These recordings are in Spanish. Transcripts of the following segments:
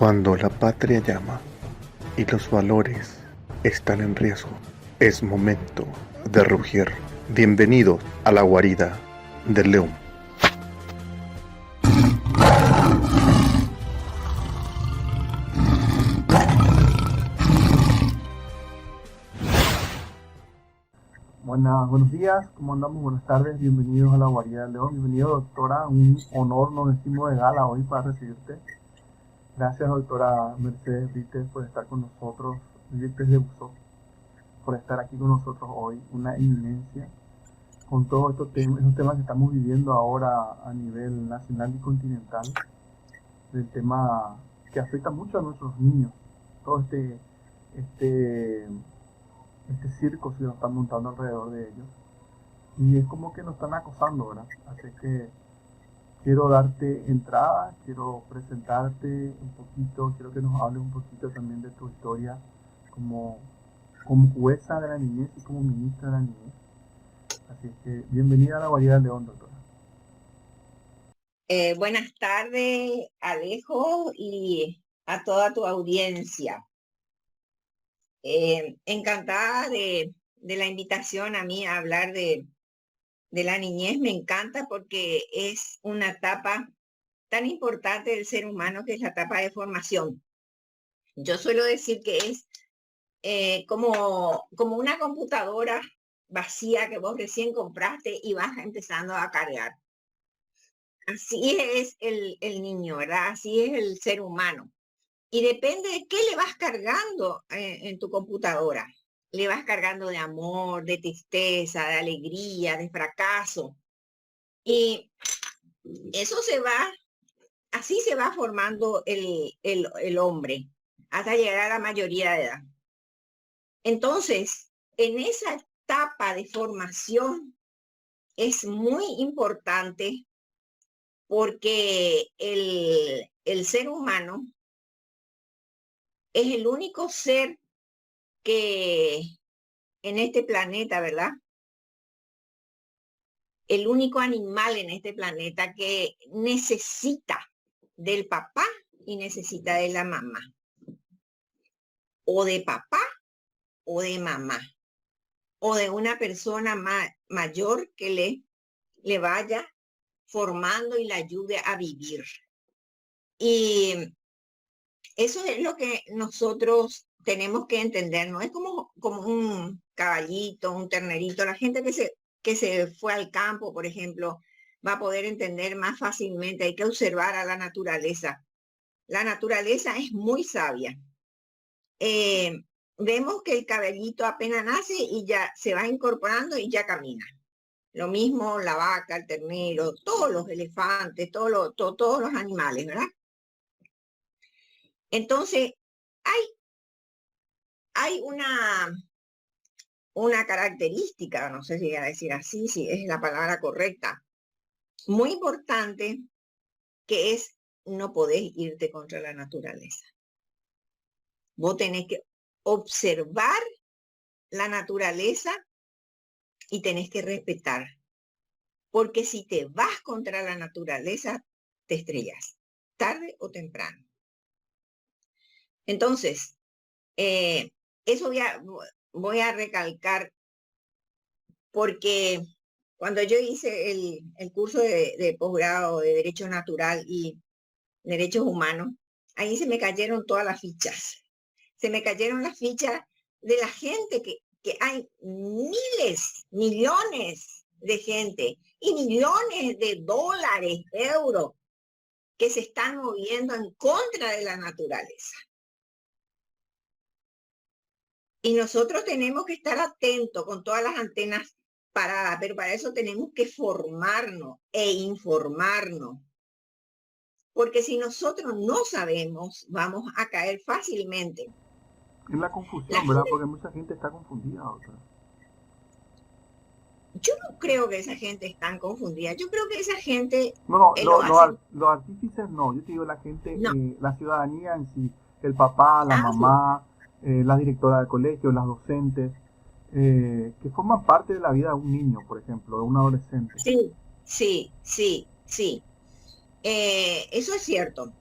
Cuando la patria llama y los valores están en riesgo, es momento de rugir. Bienvenidos a la guarida del león. Buenos días, ¿cómo andamos? Buenas tardes, bienvenidos a la guarida del león. Bienvenido, doctora, un honor, nos vestimos de gala hoy para recibirte. Gracias, doctora Mercedes Rites, por estar con nosotros, Rites de Uso, por estar aquí con nosotros hoy, una eminencia con todos esos temas que estamos viviendo ahora a nivel nacional y continental, del tema que afecta mucho a nuestros niños, todo este circo que nos están montando alrededor de ellos, y es como que nos están acosando, ¿verdad? Así que quiero darte entrada, quiero presentarte un poquito, quiero que nos hables un poquito también de tu historia como jueza de la niñez y como ministra de la niñez. Así que bienvenida a la guarida del león, doctora. Buenas tardes, Alejo, y a toda tu audiencia. Encantada de la invitación a mí a hablar de la niñez. Me encanta porque es una etapa tan importante del ser humano, que es la etapa de formación. Yo suelo decir que es como una computadora vacía que vos recién compraste y vas empezando a cargar. Así es el niño, ¿verdad? Así es el ser humano. Y depende de qué le vas cargando en tu computadora. Le vas cargando de amor, de tristeza, de alegría, de fracaso. Y eso así se va formando el hombre hasta llegar a la mayoría de edad. Entonces, en esa etapa de formación es muy importante porque el ser humano es el único ser que en este planeta, ¿verdad? El único animal en este planeta que necesita del papá y necesita de la mamá. O de papá o de mamá. O de una persona mayor que le vaya formando y le ayude a vivir. Y eso es lo que nosotros tenemos que entender. No es como un caballito, un ternerito. La gente que se fue al campo, por ejemplo, va a poder entender más fácilmente. Hay que observar a la naturaleza. La naturaleza es muy sabia. Vemos que el caballito apenas nace y ya se va incorporando y ya camina. Lo mismo la vaca, el ternero, todos los elefantes, todos los animales, ¿verdad? Entonces, hay una característica, no sé si voy a decir así, si es la palabra correcta, muy importante, que es no podés irte contra la naturaleza. Vos tenés que observar la naturaleza y tenés que respetar. Porque si te vas contra la naturaleza, te estrellas, tarde o temprano. Entonces, eso voy a recalcar, porque cuando yo hice el curso de posgrado de Derecho Natural y Derechos Humanos, ahí se me cayeron todas las fichas. Se me cayeron las fichas de la gente, que hay miles, millones de gente y millones de dólares, euros, que se están moviendo en contra de la naturaleza. Y nosotros tenemos que estar atentos con todas las antenas paradas, pero para eso tenemos que formarnos e informarnos. Porque si nosotros no sabemos, vamos a caer fácilmente. Es la confusión, ¿verdad? Porque mucha gente está confundida, doctora. Yo no creo que esa gente esté confundida. Yo creo que esa gente... No, los artífices no. Yo te digo la gente, no. La ciudadanía en sí. El papá, la mamá, la directora del colegio, las docentes, que forman parte de la vida de un niño, por ejemplo, de un adolescente. Sí. Eso es cierto.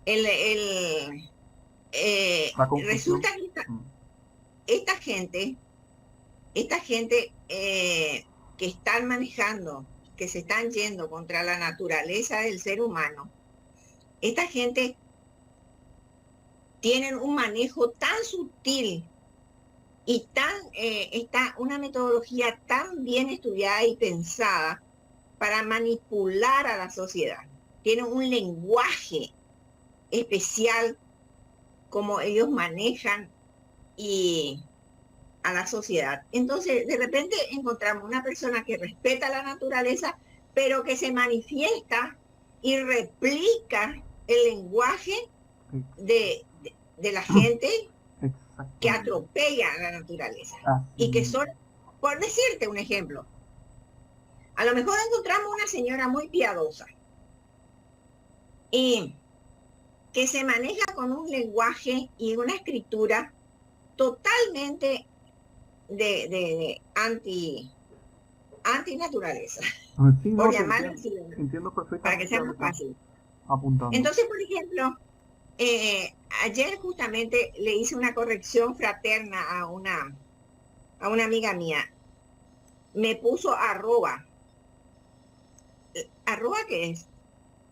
el, La confusión. resulta que Mm. esta gente que están manejando, que se están yendo contra la naturaleza del ser humano, esta gente tienen un manejo tan sutil y está una metodología tan bien estudiada y pensada para manipular a la sociedad. Tienen un lenguaje especial como ellos manejan y a la sociedad. Entonces, de repente encontramos una persona que respeta la naturaleza, pero que se manifiesta y replica el lenguaje de la gente que Exactamente. atropella a la naturaleza. Así Y que mismo. son, por decirte un ejemplo, a lo mejor encontramos una señora muy piadosa y que se maneja con un lenguaje y una escritura totalmente de antinaturaleza, Sí, por no, te llamarlo entiendo. así, Entiendo para que perfectamente sea lo que más estás fácil. apuntando. Entonces, por ejemplo, ayer justamente le hice una corrección fraterna a una amiga mía. Me puso arroba. ¿Arroba qué es?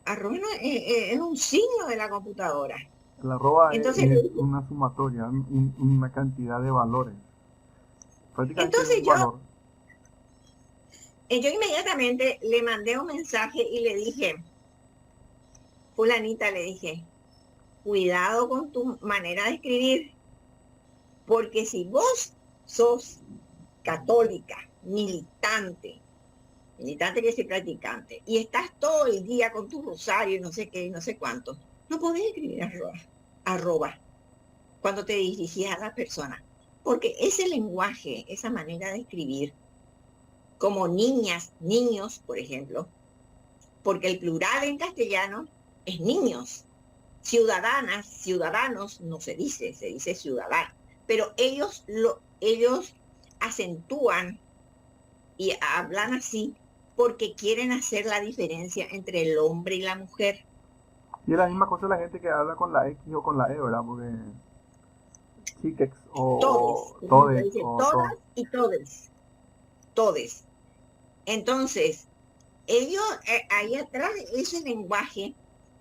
Arroba es un signo de la computadora. El arroba Entonces, es una sumatoria, una cantidad de valores. Prácticamente es entonces un valor. yo inmediatamente le mandé un mensaje y le dije, fulanita, le dije, cuidado con tu manera de escribir, porque si vos sos católica, militante quiere decir practicante, y estás todo el día con tu rosario y no sé qué, y no sé cuánto, no podés escribir arroba cuando te dirigías a la persona, porque ese lenguaje, esa manera de escribir, como niñas, niños, por ejemplo, porque el plural en castellano es niños, ciudadanas, ciudadanos, no se dice ciudadano, pero ellos acentúan y hablan así porque quieren hacer la diferencia entre el hombre y la mujer. Y es la misma cosa la gente que habla con la X o con la E, ¿verdad? Porque chiquex Todes, o por ejemplo, todes dice o todas todo. y todes, todes. Entonces, ellos ahí atrás de ese lenguaje,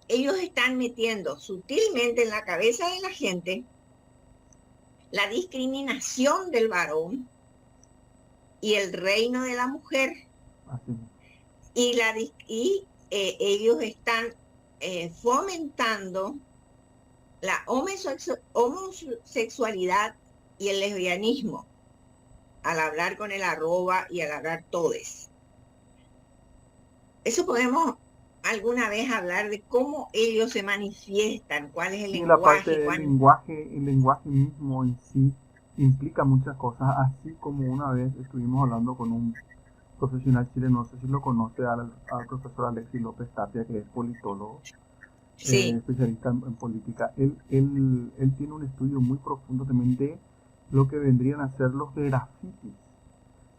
ellos están metiendo sutilmente en la cabeza de la gente la discriminación del varón y el reino de la mujer. Así. Y ellos están fomentando la homosexualidad y el lesbianismo al hablar con el arroba y al hablar todes. Eso podemos alguna vez hablar de cómo ellos se manifiestan, cuál es el Sí, la parte lenguaje, del lenguaje, el lenguaje mismo en sí implica muchas cosas, así como una vez estuvimos hablando con un profesional chileno, no sé si lo conoce, al profesor Alexis López Tapia, que es politólogo, Sí, especialista en política. Él tiene un estudio muy profundo también de lo que vendrían a ser los grafitis.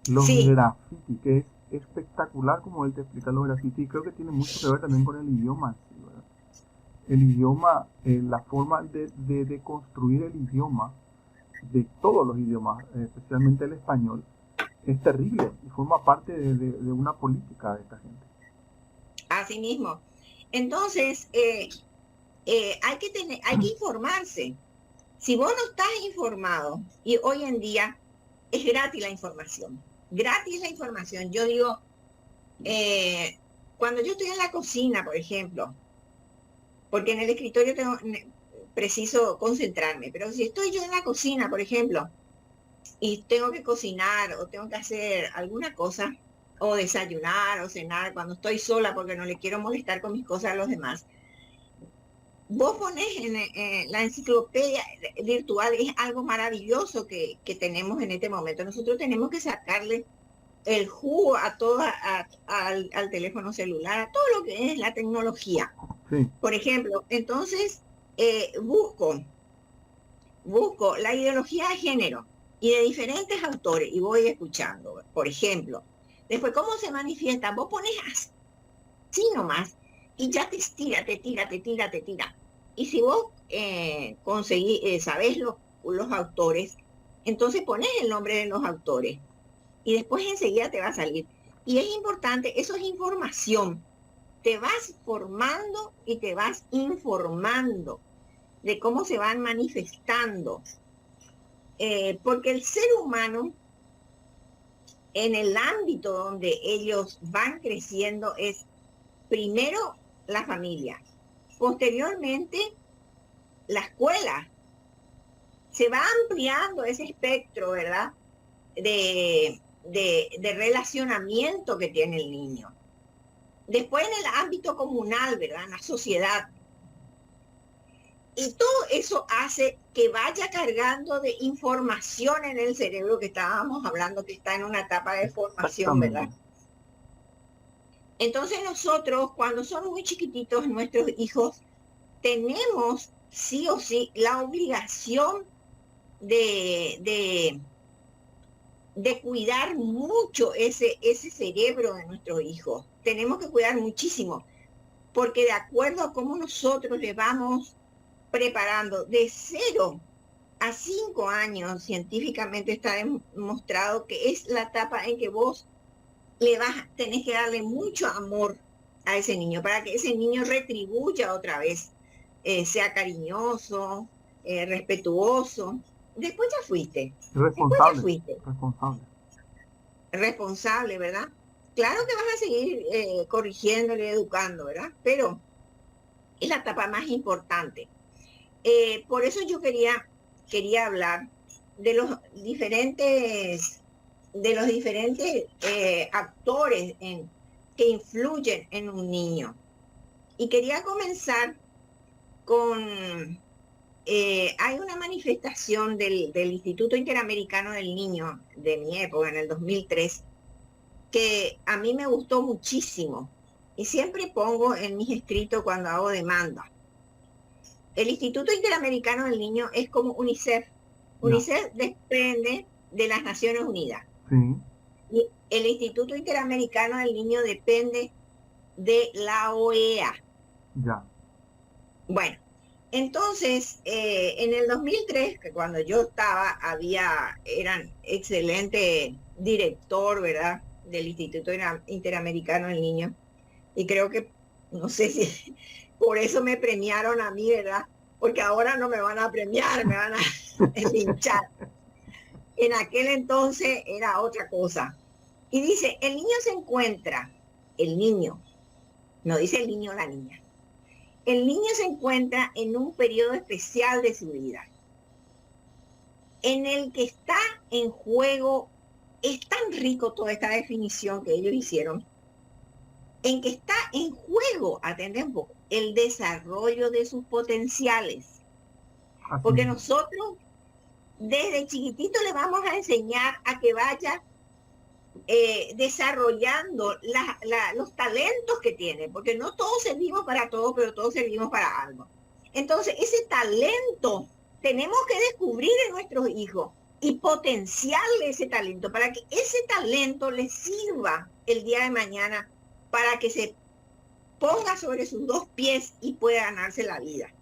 Los sí, grafitis, que es espectacular como él te explica los grafitis, y creo que tiene mucho que ver también con el idioma, ¿sí, verdad? El idioma, la forma de construir el idioma, de todos los idiomas, especialmente el español, es terrible y forma parte de una política de esta gente. así mismo. Entonces, hay que informarse. Si vos no estás informado, y hoy en día es gratis la información, gratis la información. Yo digo, cuando yo estoy en la cocina, por ejemplo, porque en el escritorio preciso concentrarme, pero si estoy yo en la cocina, por ejemplo, y tengo que cocinar o tengo que hacer alguna cosa, o desayunar o cenar cuando estoy sola porque no le quiero molestar con mis cosas a los demás, vos ponés en la enciclopedia virtual, es algo maravilloso que tenemos en este momento. Nosotros tenemos que sacarle el jugo a al teléfono celular, a todo lo que es la tecnología. Sí. Por ejemplo, entonces busco la ideología de género y de diferentes autores y voy escuchando. Por ejemplo, después, ¿cómo se manifiesta? Vos pones así nomás y ya te tira. Y si vos sabés los autores, entonces pones el nombre de los autores y después enseguida te va a salir. Y es importante, eso es información. Te vas formando y te vas informando de cómo se van manifestando. Porque el ser humano, en el ámbito donde ellos van creciendo, es primero la familia, posteriormente la escuela. Se va ampliando ese espectro, ¿verdad? De relacionamiento que tiene el niño. Después en el ámbito comunal, ¿verdad? En la sociedad. Y todo eso hace que vaya cargando de información en el cerebro, que estábamos hablando, que está en una etapa de formación, ¿verdad? Entonces nosotros, cuando son muy chiquititos, nuestros hijos, tenemos sí o sí la obligación de cuidar mucho ese cerebro de nuestros hijos. Tenemos que cuidar muchísimo, porque de acuerdo a cómo nosotros le vamos preparando de 0 a 5 años, científicamente está demostrado que es la etapa en que vos tenés que darle mucho amor a ese niño, para que ese niño retribuya otra vez, sea cariñoso, respetuoso. Después ya fuiste. Responsable, ¿verdad? Claro que vas a seguir corrigiéndole, educando, ¿verdad? Pero es la etapa más importante. Por eso yo quería hablar de los diferentes actores que influyen en un niño. Y quería comenzar con... hay una manifestación del Instituto Interamericano del Niño de mi época, en el 2003, que a mí me gustó muchísimo y siempre pongo en mis escritos cuando hago demanda. El Instituto Interamericano del Niño es como UNICEF. UNICEF depende de las Naciones Unidas. Sí. Y el Instituto Interamericano del Niño depende de la OEA. Ya. Bueno, entonces, en el 2003, que cuando yo estaba, eran excelente director, ¿verdad?, del Instituto Interamericano del Niño. Y creo que, no sé si por eso me premiaron a mí, ¿verdad? Porque ahora no me van a premiar, me van a linchar. En aquel entonces era otra cosa. Y dice, el niño se encuentra, el niño, no dice el niño o la niña, el niño se encuentra en un periodo especial de su vida, en el que está en juego, es tan rico toda esta definición que ellos hicieron, en que está en juego, atenden un poco, el desarrollo de sus potenciales. Porque nosotros desde chiquitito le vamos a enseñar a que vaya desarrollando los talentos que tiene, porque no todos servimos para todo, pero todos servimos para algo. Entonces, ese talento tenemos que descubrir en nuestros hijos y potenciarle ese talento para que ese talento les sirva el día de mañana para que se ponga sobre sus 2 pies y pueda ganarse la vida.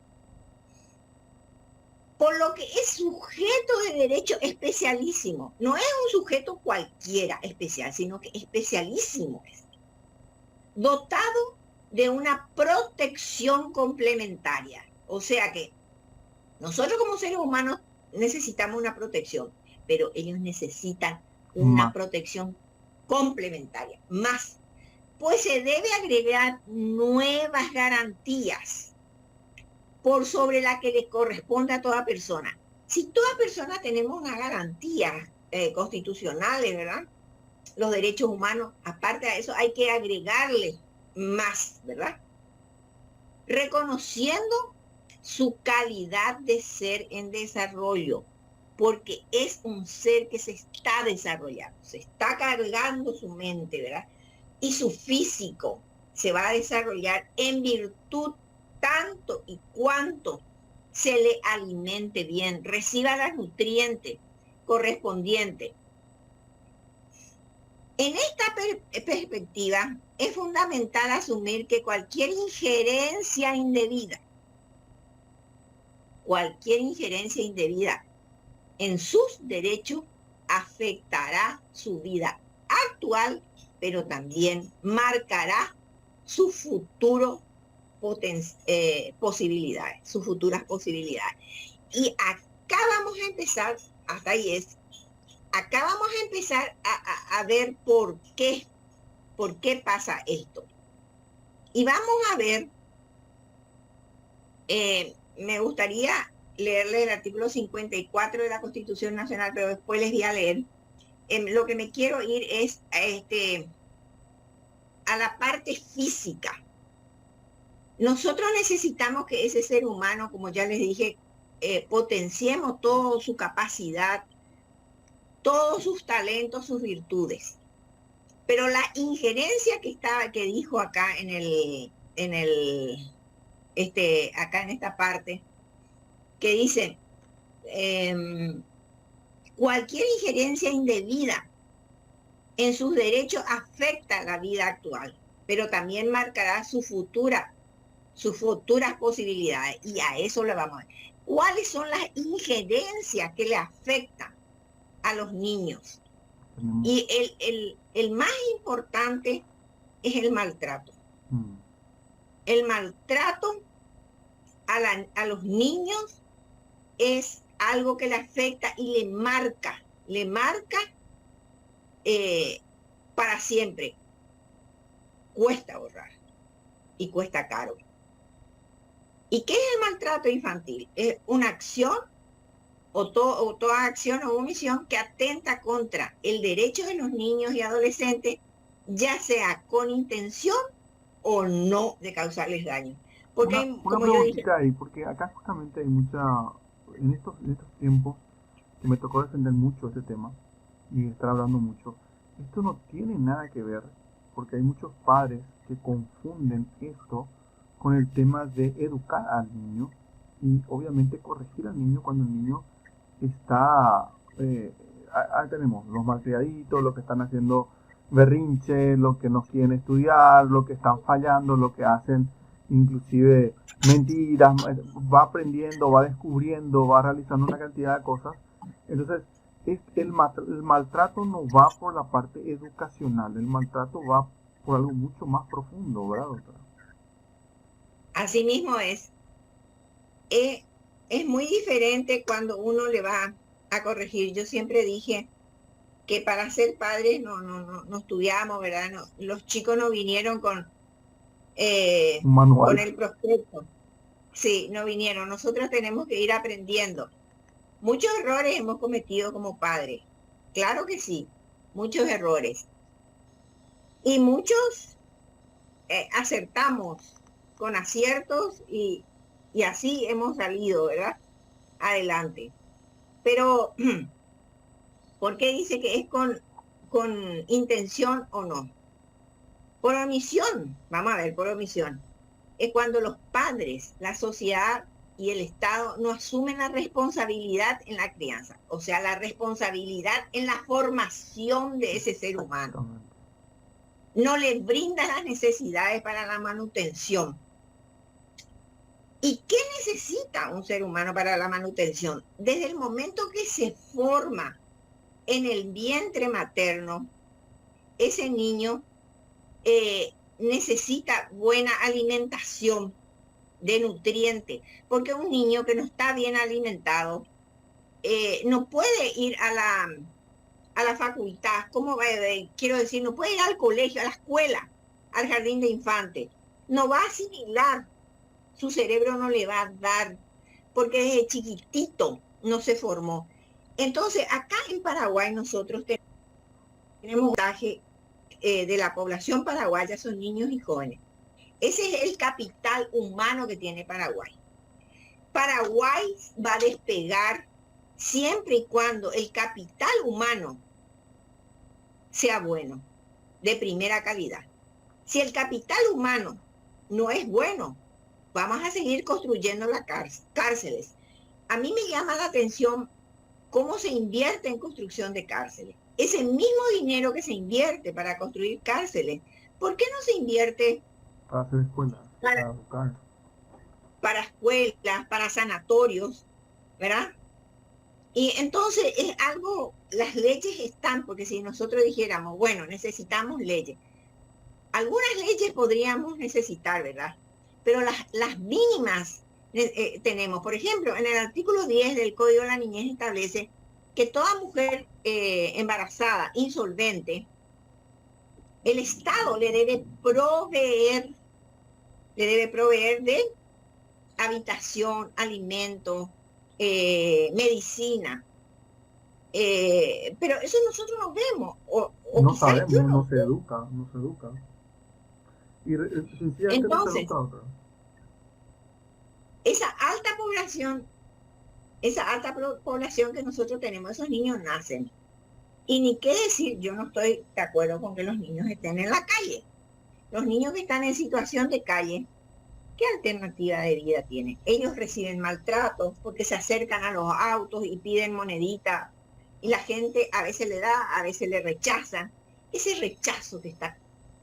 Por lo que es sujeto de derecho especialísimo. No es un sujeto cualquiera especial, sino que especialísimo es. Dotado de una protección complementaria. O sea que nosotros como seres humanos necesitamos una protección, pero ellos necesitan una protección complementaria. Más, pues se debe agregar nuevas garantías por sobre la que le corresponde a toda persona. Si toda persona tenemos una garantía constitucional, ¿verdad?, los derechos humanos, aparte de eso hay que agregarle más, ¿verdad?, reconociendo su calidad de ser en desarrollo, porque es un ser que se está desarrollando, se está cargando su mente, ¿verdad?, y su físico se va a desarrollar en virtud tanto y cuanto se le alimente bien, reciba los nutrientes correspondientes. En esta perspectiva, es fundamental asumir que cualquier injerencia indebida Cualquier injerencia indebida en sus derechos afectará su vida actual, pero también marcará su futuro posibilidades, sus futuras posibilidades. Y acá vamos a empezar, hasta ahí es, acá vamos a empezar a ver por qué pasa esto. Y vamos a ver, me gustaría leerle el artículo 54 de la Constitución Nacional, pero después les voy a leer. Lo que me quiero ir es a la parte física. Nosotros necesitamos que ese ser humano, como ya les dije, potenciemos toda su capacidad, todos sus talentos, sus virtudes. Pero la injerencia que dijo acá acá en esta parte, que dice, cualquier injerencia indebida en sus derechos afecta la vida actual, pero también marcará sus futuras posibilidades. Y a eso le vamos a ver. ¿Cuáles son las injerencias que le afectan a los niños? Y el más importante es el maltrato. El maltrato a los niños es algo que le afecta y le marca para siempre. Cuesta borrar y cuesta caro. ¿Y qué es el maltrato infantil? Es una acción o toda acción o omisión que atenta contra el derecho de los niños y adolescentes, ya sea con intención o no de causarles daño. Porque una preguntita ahí, porque acá justamente hay mucha, en estos tiempos que me tocó defender mucho este tema y estar hablando mucho, esto no tiene nada que ver, porque hay muchos padres que confunden esto con el tema de educar al niño y obviamente corregir al niño cuando el niño está, ahí tenemos los malcriaditos, los que están haciendo berrinche, los que no quieren estudiar, los que están fallando, los que hacen inclusive mentiras, va aprendiendo, va descubriendo, va realizando una cantidad de cosas. Entonces, el maltrato no va por la parte educacional, el maltrato va por algo mucho más profundo, ¿verdad, doctora? Así mismo es. Es muy diferente cuando uno le va a corregir. Yo siempre dije que para ser padres no estudiamos, ¿verdad? No, los chicos no vinieron con el prospecto. Sí, no vinieron. Nosotros tenemos que ir aprendiendo. Muchos errores hemos cometido como padres. Claro que sí, muchos errores. Y muchos acertamos con aciertos y así hemos salido, ¿verdad? Adelante. Pero, ¿por qué dice que es con intención o no? Por omisión, vamos a ver, por omisión. Es cuando los padres, la sociedad y el Estado no asumen la responsabilidad en la crianza, o sea, la responsabilidad en la formación de ese ser humano. No les brinda las necesidades para la manutención. ¿Y qué necesita un ser humano para la manutención? Desde el momento que se forma en el vientre materno, ese niño necesita buena alimentación de nutrientes, porque un niño que no está bien alimentado no puede ir a la facultad, quiero decir, no puede ir al colegio, a la escuela, al jardín de infantes, no va a asimilar, su cerebro no le va a dar, porque desde chiquitito no se formó. Entonces, acá en Paraguay nosotros tenemos un porcentaje de la población paraguaya son niños y jóvenes. Ese es el capital humano que tiene Paraguay. Paraguay va a despegar siempre y cuando el capital humano sea bueno, de primera calidad. Si el capital humano no es bueno, vamos a seguir construyendo las cárceles. A mí me llama la atención cómo se invierte en construcción de cárceles. Ese mismo dinero que se invierte para construir cárceles, ¿por qué no se invierte para hacer escuelas, para educar? Para escuelas, para sanatorios, ¿verdad? Y entonces es algo, las leyes están, porque si nosotros dijéramos, bueno, necesitamos leyes, algunas leyes podríamos necesitar, ¿verdad? Pero las mínimas tenemos. Por ejemplo, en el artículo 10 del Código de la Niñez establece que toda mujer embarazada, insolvente, el Estado le debe proveer de habitación, alimento, medicina. Pero eso nosotros no vemos, o No quizás yo sabemos, no. no se educa, no se educa. Y sencillamente no se Entonces, educa otra. esa alta población, esa alta población que nosotros tenemos, esos niños nacen. Y ni qué decir, yo no estoy de acuerdo con que los niños estén en la calle. Los niños que están en situación de calle, ¿qué alternativa de vida tienen? Ellos reciben maltratos porque se acercan a los autos y piden monedita y la gente a veces le da, a veces le rechaza. Ese rechazo que está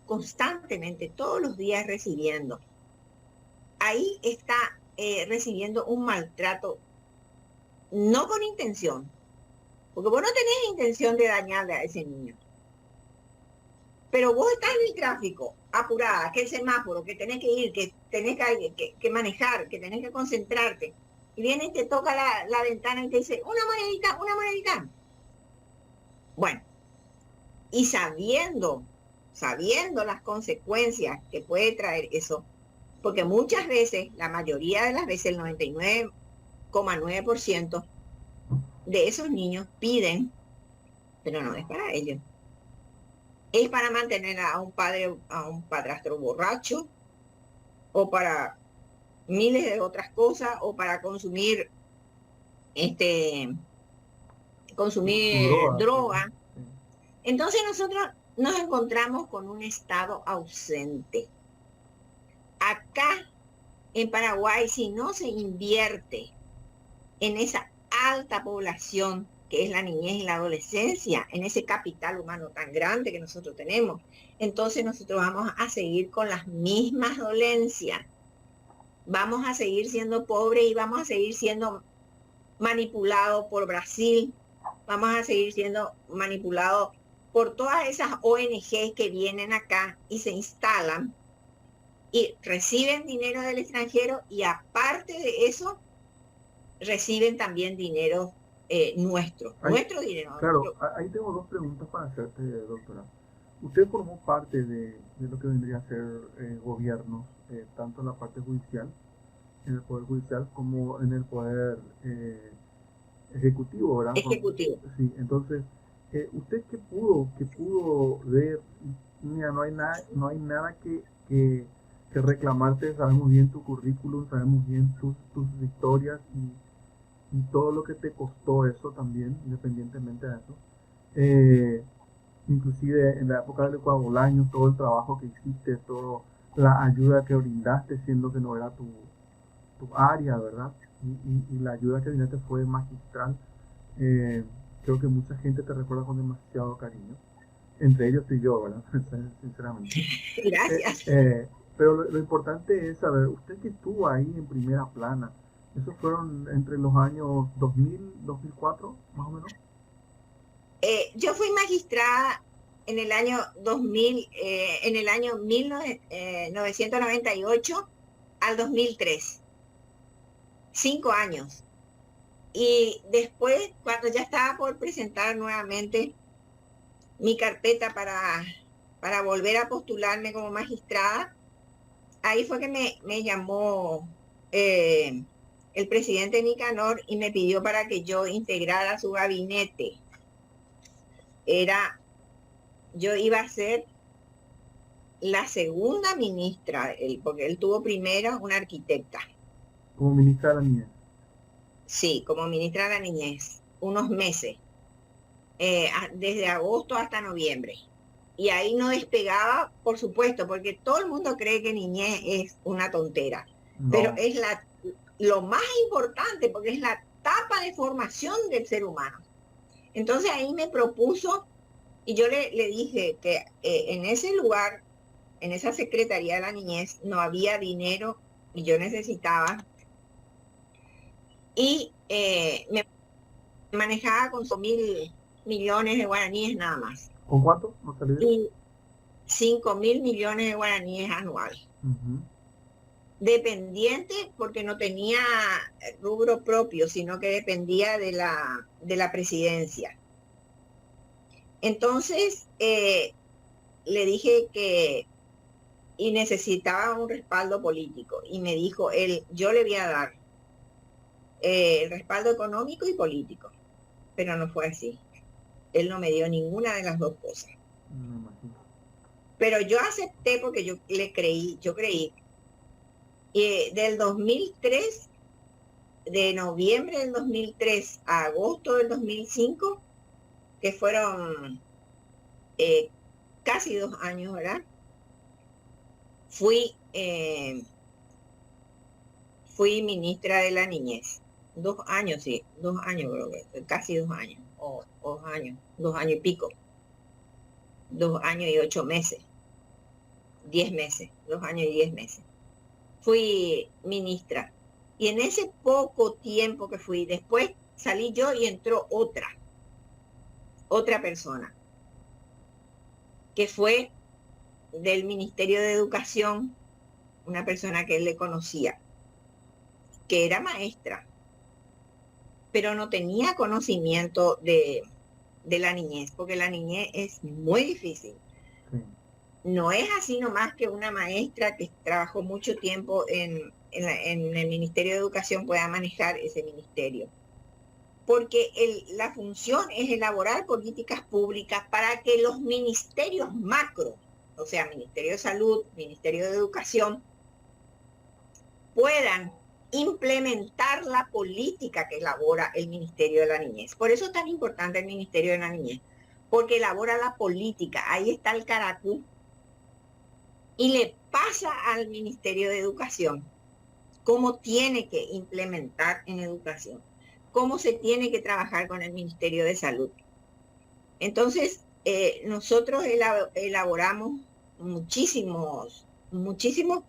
constantemente, todos los días recibiendo, ahí está recibiendo un maltrato, no con intención, porque vos no tenés intención de dañarle a ese niño. Pero vos estás en el tráfico, apurada, que el semáforo, que tenés que ir, que tenés que manejar, que tenés que concentrarte. Y viene y te toca la ventana y te dice, una monedita, una monedita. Bueno, y sabiendo las consecuencias que puede traer eso, porque muchas veces, la mayoría de las veces, el 99,9% de esos niños piden, pero no es para ellos. Es para mantener a un padre, a un padrastro borracho, o para miles de otras cosas, o para consumir droga. Sí. Entonces nosotros nos encontramos con un Estado ausente. Acá en Paraguay, si no se invierte en esa alta población que es la niñez y la adolescencia, en ese capital humano tan grande que nosotros tenemos, entonces nosotros vamos a seguir con las mismas dolencias. Vamos a seguir siendo pobres y vamos a seguir siendo manipulados por Brasil, vamos a seguir siendo manipulados por todas esas ONGs que vienen acá y se instalan y reciben dinero del extranjero, y aparte de eso reciben también dinero nuestro dinero. Claro, ahí tengo dos preguntas para hacerte, doctora. Usted formó parte de lo que vendría a ser gobiernos, tanto en la parte judicial, en el poder judicial, como en el poder ejecutivo, ¿verdad? Ejecutivo. Sí, entonces, ¿usted qué pudo ver? Mira, no hay nada que reclamarte. Sabemos bien tu currículum, sabemos bien tus historias y todo lo que te costó eso también, independientemente de eso. Inclusive en la época del Ecuador Bolaños, todo el trabajo que hiciste, toda la ayuda que brindaste, siendo que no era tu área, ¿verdad? Y la ayuda que brindaste fue magistral. Creo que mucha gente te recuerda con demasiado cariño. Entre ellos y yo, ¿verdad? Sinceramente. Gracias. Pero lo importante es saber, usted que estuvo ahí en primera plana, ¿esos fueron entre los años 2000, 2004, más o menos? Yo fui magistrada en el año 2000, en el año 1998 al 2003. 5 años. Y después, cuando ya estaba por presentar nuevamente mi carpeta para volver a postularme como magistrada, ahí fue que me llamó el presidente Nicanor y me pidió para que yo integrara su gabinete. Yo iba a ser la segunda ministra, porque él tuvo primero una arquitecta. Como ministra de la Niñez. Sí, como ministra de la Niñez, unos meses, desde agosto hasta noviembre. Y ahí no despegaba, por supuesto, porque todo el mundo cree que niñez es una tontera. No. Pero es lo más importante, porque es la etapa de formación del ser humano. Entonces ahí me propuso, y yo le dije que en ese lugar, en esa Secretaría de la Niñez, no había dinero y yo necesitaba y me manejaba con 5.000 millones de guaraníes nada más. ¿Con cuánto? No salí bien. Y 5.000 millones de guaraníes anuales. Dependiente porque no tenía rubro propio, sino que dependía de la presidencia. Entonces, le dije que y necesitaba un respaldo político. Y me dijo él, yo le voy a dar el respaldo económico y político. Pero no fue así. Él no me dio ninguna de las dos cosas. Me imagino. Pero yo acepté porque yo creí. Y del 2003, de noviembre del 2003 a agosto del 2005, que fueron casi 2 años, ¿verdad? Fui ministra de la niñez. 2 años, sí, 2 años creo que, casi 2 años, o 2 años, 2 años y pico. 2 años y 8 meses. 10 meses, 2 años y 10 meses. Fui ministra. Y en ese poco tiempo que fui, después salí yo y entró otra persona, que fue del Ministerio de Educación, una persona que él le conocía, que era maestra, pero no tenía conocimiento de la niñez, porque la niñez es muy difícil. Sí. No es así nomás que una maestra que trabajó mucho tiempo en el Ministerio de Educación pueda manejar ese ministerio. Porque la función es elaborar políticas públicas para que los ministerios macro, o sea, Ministerio de Salud, Ministerio de Educación, puedan implementar la política que elabora el Ministerio de la Niñez. Por eso es tan importante el Ministerio de la Niñez, porque elabora la política. Ahí está el caracú y le pasa al Ministerio de Educación cómo tiene que implementar en educación, cómo se tiene que trabajar con el Ministerio de Salud. Entonces, nosotros elaboramos muchísimos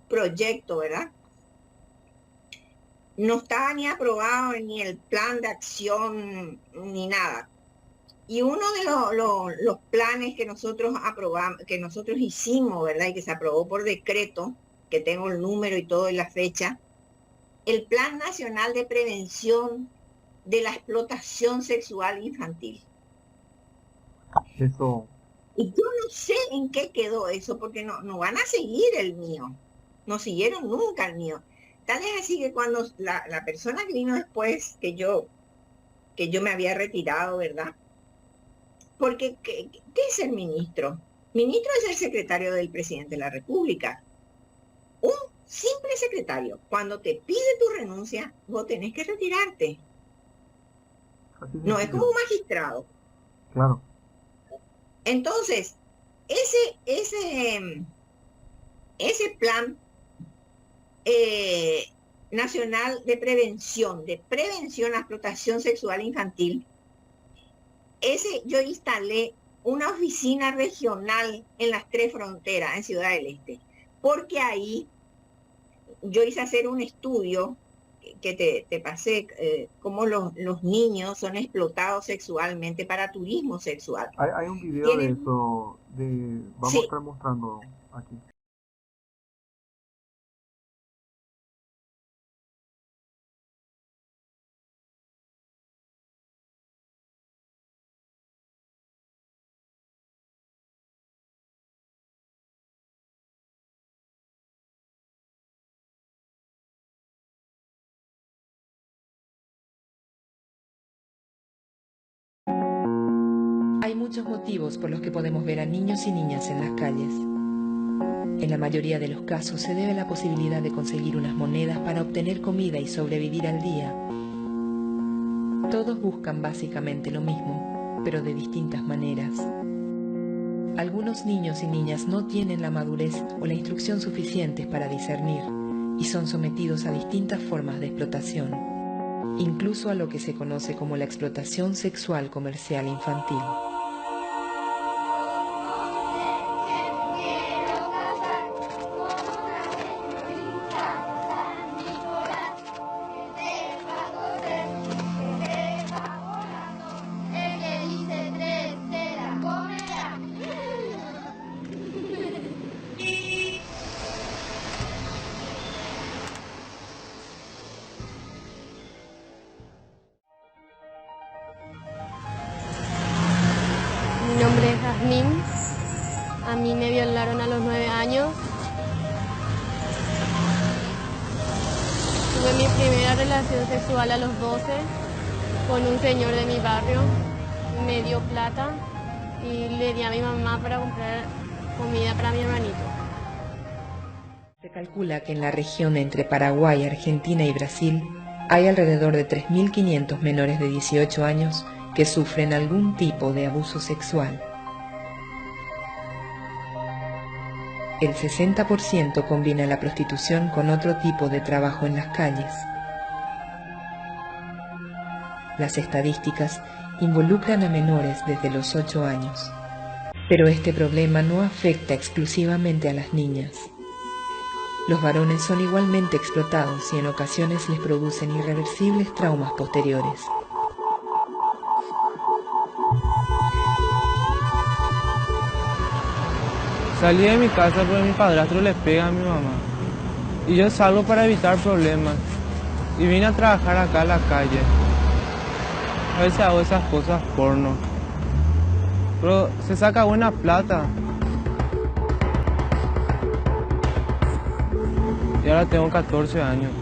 proyectos, ¿verdad? No estaba ni aprobado ni el plan de acción ni nada. Y uno de los planes que nosotros aprobamos, que nosotros hicimos, ¿verdad? Y que se aprobó por decreto, que tengo el número y todo y la fecha, el Plan Nacional de Prevención de la Explotación Sexual Infantil. Eso. Y yo no sé en qué quedó eso, porque no van a seguir el mío. No siguieron nunca el mío. Tal es así que cuando la persona que vino después, que yo me había retirado, ¿verdad? Porque, ¿qué es el ministro? Ministro es el secretario del presidente de la República. Un simple secretario. Cuando te pide tu renuncia, vos tenés que retirarte. No es como un magistrado. Claro. Entonces, ese plan nacional de prevención a la explotación sexual infantil, yo instalé una oficina regional en las 3 fronteras en Ciudad del Este, porque ahí yo hice hacer un estudio que te pasé, cómo los niños son explotados sexualmente para turismo sexual. Hay un video de eso, vamos Sí. a estar mostrando aquí. Hay muchos motivos por los que podemos ver a niños y niñas en las calles. En la mayoría de los casos se debe a la posibilidad de conseguir unas monedas para obtener comida y sobrevivir al día. Todos buscan básicamente lo mismo, pero de distintas maneras. Algunos niños y niñas no tienen la madurez o la instrucción suficientes para discernir y son sometidos a distintas formas de explotación, incluso a lo que se conoce como la explotación sexual comercial infantil. A mí me violaron a los 9 años. Tuve mi primera relación sexual a los 12 con un señor de mi barrio. Me dio plata y le di a mi mamá para comprar comida para mi hermanito. Se calcula que en la región entre Paraguay, Argentina y Brasil hay alrededor de 3.500 menores de 18 años que sufren algún tipo de abuso sexual. El 60% combina la prostitución con otro tipo de trabajo en las calles. Las estadísticas involucran a menores desde los 8 años. Pero este problema no afecta exclusivamente a las niñas. Los varones son igualmente explotados y en ocasiones les producen irreversibles traumas posteriores. Salí de mi casa porque mi padrastro le pega a mi mamá. Y yo salgo para evitar problemas. Y vine a trabajar acá a la calle. A veces hago esas cosas porno. Pero se saca buena plata. Y ahora tengo 14 años.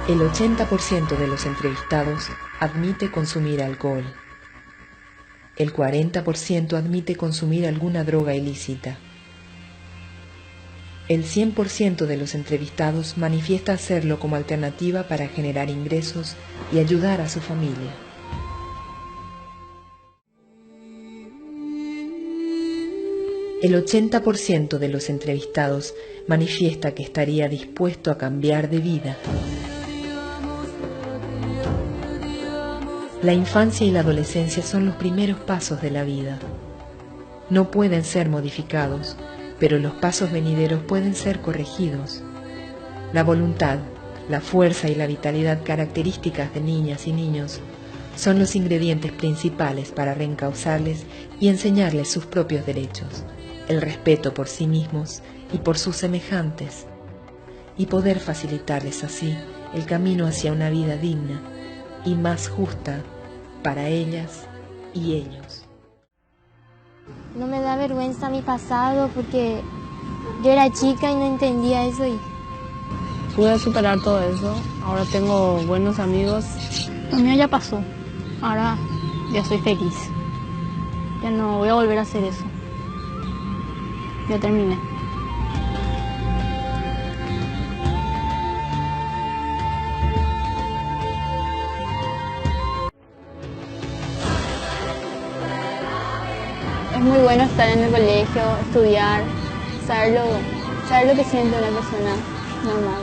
El 80% de los entrevistados admite consumir alcohol. El 40% admite consumir alguna droga ilícita. El 100% de los entrevistados manifiesta hacerlo como alternativa para generar ingresos y ayudar a su familia. El 80% de los entrevistados manifiesta que estaría dispuesto a cambiar de vida. La infancia y la adolescencia son los primeros pasos de la vida. No pueden ser modificados, pero los pasos venideros pueden ser corregidos. La voluntad, la fuerza y la vitalidad características de niñas y niños son los ingredientes principales para reencauzarles y enseñarles sus propios derechos, el respeto por sí mismos y por sus semejantes, y poder facilitarles así el camino hacia una vida digna y más justa para ellas y ellos. No me da vergüenza mi pasado porque yo era chica y no entendía eso y pude superar todo eso. Ahora tengo buenos amigos. Lo mío ya pasó. Ahora ya soy feliz. Ya no voy a volver a hacer eso. Ya terminé. es muy bueno estar en el colegio, estudiar, saber lo que siente una persona normal.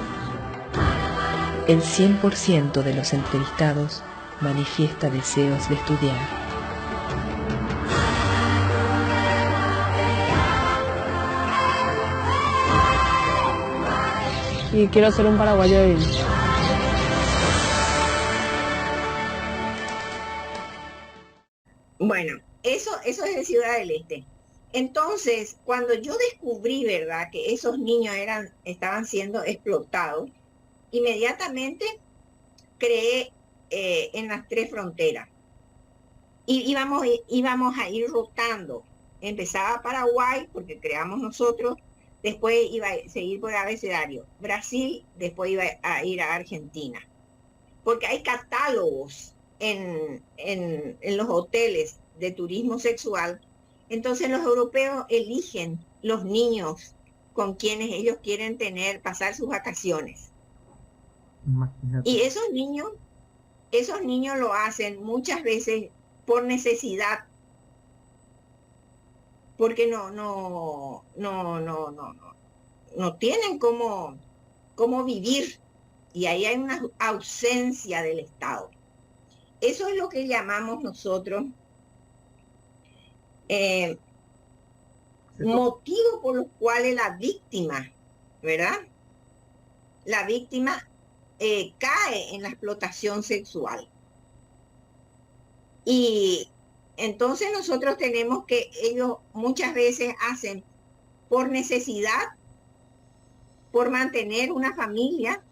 El 100% de los entrevistados manifiesta deseos de estudiar. Y quiero ser un paraguayo de bien. Bueno, eso es de Ciudad del Este. Entonces, cuando yo descubrí, ¿verdad?, que esos niños estaban siendo explotados, inmediatamente creé en las 3 fronteras. Y íbamos a ir rotando. Empezaba Paraguay, porque creamos nosotros, después iba a seguir por abecedario. Brasil, después iba a ir a Argentina. Porque hay catálogos en los hoteles de turismo sexual. Entonces los europeos eligen los niños con quienes ellos quieren pasar sus vacaciones. Imagínate. Y esos niños lo hacen muchas veces por necesidad, porque no tienen cómo vivir, y ahí hay una ausencia del Estado. Eso es lo que llamamos nosotros motivo por los cuales la víctima, ¿verdad? La víctima cae en la explotación sexual. Y entonces nosotros tenemos que ellos muchas veces hacen por necesidad, por mantener una familia,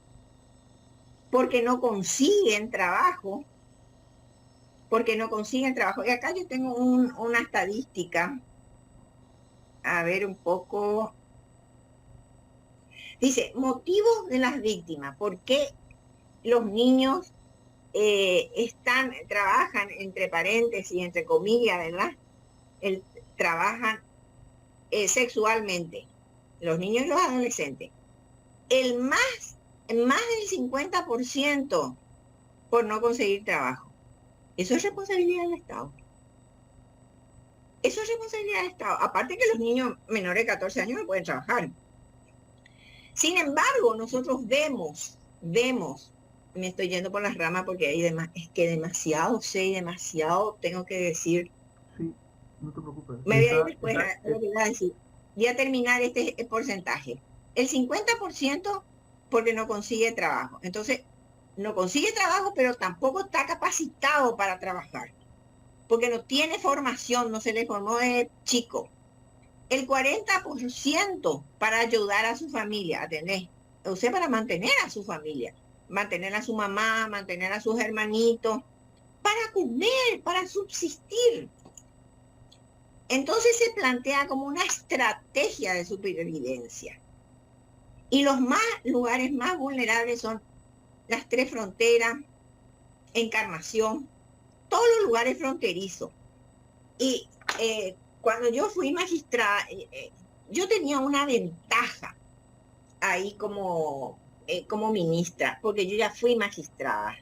porque no consiguen trabajo, Y acá yo tengo una estadística, a ver un poco. Dice, motivos de las víctimas, ¿por qué los niños trabajan, entre paréntesis, entre comillas, ¿verdad? Trabajan sexualmente, los niños y los adolescentes? Más del 50% por no conseguir trabajo. Eso es responsabilidad del Estado. Eso es responsabilidad del Estado. Aparte que los niños menores de 14 años no pueden trabajar. Sin embargo, nosotros vemos, me estoy yendo por las ramas porque es que demasiado sé y demasiado tengo que decir. Sí, no te preocupes. Me voy a ir después a lo que voy a decir. Voy a terminar este porcentaje. El 50% porque no consigue trabajo. Entonces, no consigue trabajo, pero tampoco está capacitado para trabajar. Porque no tiene formación, no se le formó de chico. El 40% para ayudar a su familia, para mantener a su familia, mantener a su mamá, mantener a sus hermanitos, para comer, para subsistir. Entonces se plantea como una estrategia de supervivencia. Y los lugares más vulnerables son las 3 fronteras, Encarnación, todos los lugares fronterizos. Y cuando yo fui magistrada, yo tenía una ventaja ahí como ministra, porque yo ya fui magistrada.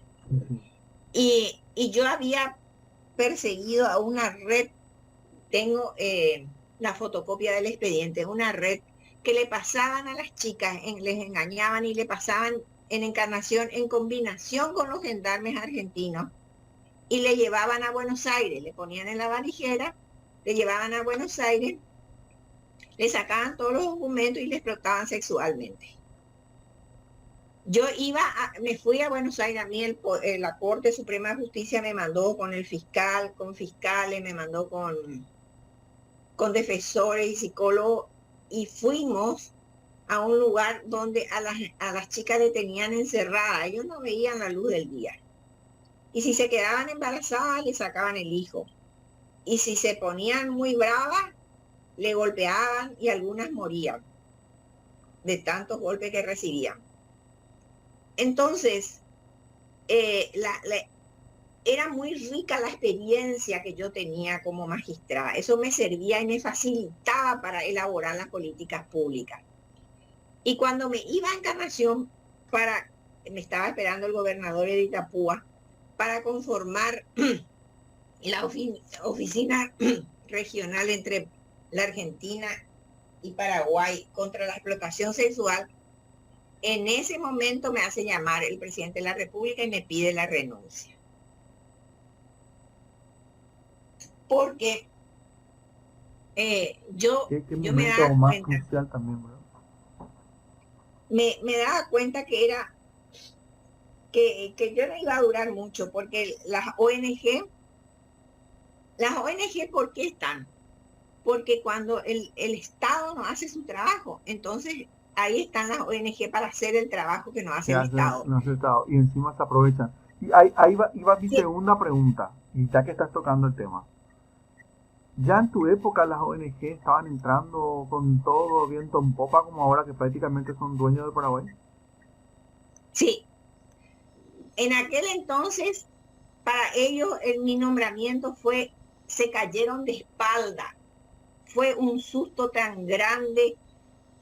Y yo había perseguido a una red, tengo la fotocopia del expediente, una red que le pasaban a las chicas, les engañaban y le pasaban en Encarnación en combinación con los gendarmes argentinos y le llevaban a Buenos Aires, le ponían en la valijera, le llevaban a Buenos Aires, le sacaban todos los documentos y le explotaban sexualmente. Yo me fui a Buenos Aires, a mí la Corte Suprema de Justicia me mandó con el fiscal, con fiscales, me mandó con defensores y psicólogos, y fuimos a un lugar donde a las chicas le tenían encerradas, ellos no veían la luz del día. Y si se quedaban embarazadas, le sacaban el hijo. Y si se ponían muy bravas, le golpeaban y algunas morían de tantos golpes que recibían. Entonces, era muy rica la experiencia que yo tenía como magistrada. Eso me servía y me facilitaba para elaborar las políticas públicas. Y cuando me iba a Encarnación, me estaba esperando el gobernador de Itapúa para conformar la oficina regional entre la Argentina y Paraguay contra la explotación sexual. En ese momento me hace llamar el presidente de la República y me pide la renuncia. Porque yo me daba más cuenta, crucial también, ¿verdad? Me daba cuenta que yo no iba a durar mucho, porque las ONG, ¿por qué están? Porque cuando el Estado no hace su trabajo, entonces ahí están las ONG para hacer el trabajo que no hace el Estado. No hace el Estado, y encima se aprovechan. Y ahí iba mi segunda pregunta, y ya que estás tocando el tema. Ya en tu época las ONG estaban entrando con todo viento en popa, como ahora que prácticamente son dueños de Paraguay. Sí. En aquel entonces, para ellos mi nombramiento se cayeron de espalda. Fue un susto tan grande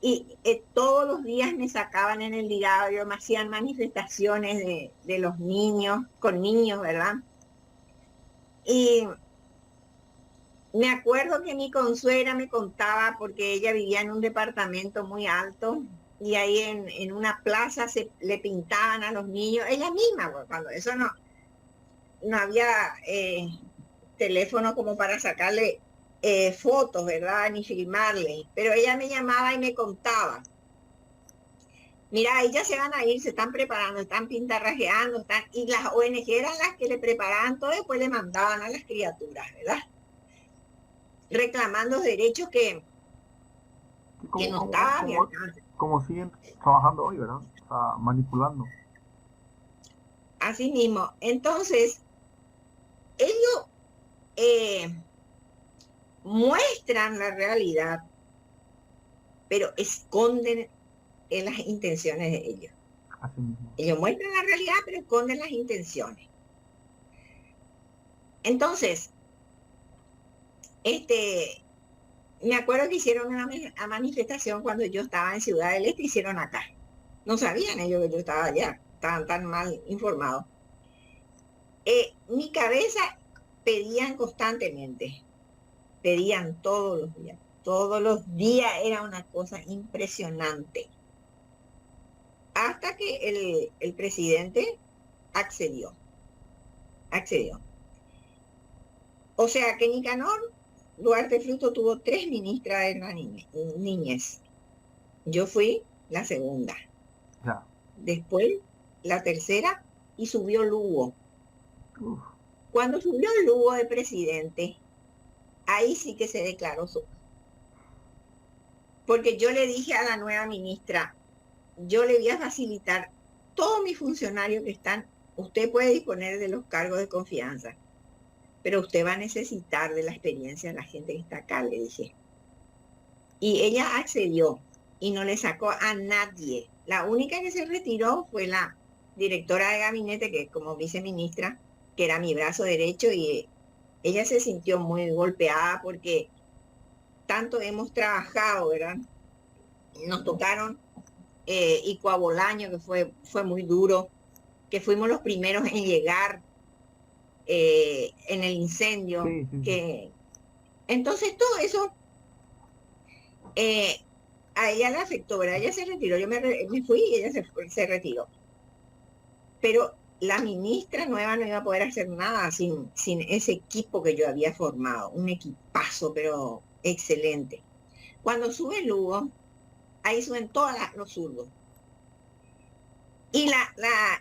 y todos los días me sacaban en el diario, me hacían manifestaciones de los niños, con niños, ¿verdad? Y me acuerdo que mi consuegra me contaba, porque ella vivía en un departamento muy alto, y ahí en una plaza le pintaban a los niños, ella misma, pues, cuando eso no había teléfono como para sacarle fotos, ¿verdad? Ni filmarle, pero ella me llamaba y me contaba. Mira, ellas se van a ir, se están preparando, están pintarrajeando, y las ONG eran las que le preparaban todo y después le mandaban a las criaturas, ¿verdad? Reclamando derechos que no estaban. Como siguen trabajando hoy, ¿verdad? O sea, manipulando. Así mismo. Entonces, ellos muestran la realidad, pero esconden las intenciones de ellos. Así mismo. Ellos muestran la realidad, pero esconden las intenciones. Entonces, me acuerdo que hicieron una manifestación cuando yo estaba en Ciudad del Este, hicieron acá. No sabían ellos que yo estaba allá, estaban tan mal informados. Mi cabeza pedían constantemente, pedían todos los días era una cosa impresionante. Hasta que el presidente accedió. O sea que Nicanor Duarte Fruto tuvo 3 ministras de la niñez. Yo fui la segunda. Ya. Después la tercera y subió Lugo. Uf. Cuando subió Lugo de presidente, ahí sí que se declaró su. Porque yo le dije a la nueva ministra, yo le voy a facilitar todos mis funcionarios que están, usted puede disponer de los cargos de confianza, pero usted va a necesitar de la experiencia de la gente que está acá, le dije. Y ella accedió y no le sacó a nadie. La única que se retiró fue la directora de gabinete, que como viceministra, que era mi brazo derecho, y ella se sintió muy golpeada porque tanto hemos trabajado, ¿verdad? Nos tocaron Icuabolaño, que fue muy duro, que fuimos los primeros en llegar en el incendio. Sí. Entonces todo eso a ella le afectó, ¿verdad? Ella se retiró, yo me fui y ella se retiró. Pero la ministra nueva no iba a poder hacer nada sin ese equipo que yo había formado, un equipazo, pero excelente. Cuando sube Lugo, ahí suben todos los zurdos. Y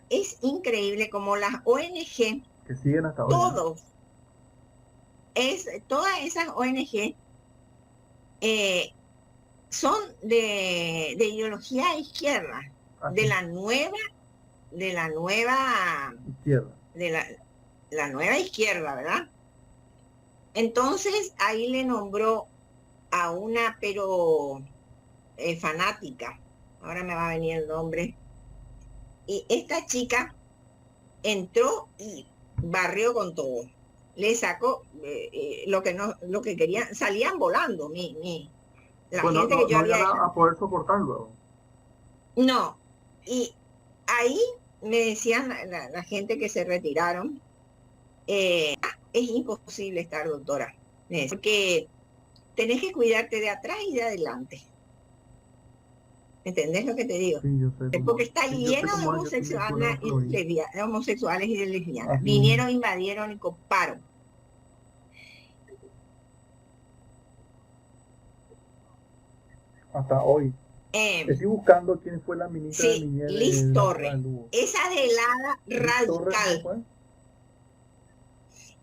es increíble como las ONG, que siguen hasta hoy. Todas esas ONG son de ideología izquierda, de la nueva izquierda. la nueva izquierda, ¿verdad? Entonces ahí le nombró a una, pero fanática, ahora me va a venir el nombre, y esta chica entró y barrió con todo, le sacó lo que querían, salían volando la gente que yo había hecho. A poder soportar luego. No, y ahí me decían la gente que se retiraron, es imposible estar, doctora, porque tenés que cuidarte de atrás y de adelante. ¿Entendés lo que te digo? Sí, yo sé. Porque está lleno de homosexuales y de lesbianas. Vinieron, invadieron y coparon. Hasta hoy. Estoy buscando quién fue la ministra de Niñez. Liz Torres. Esa de la radical.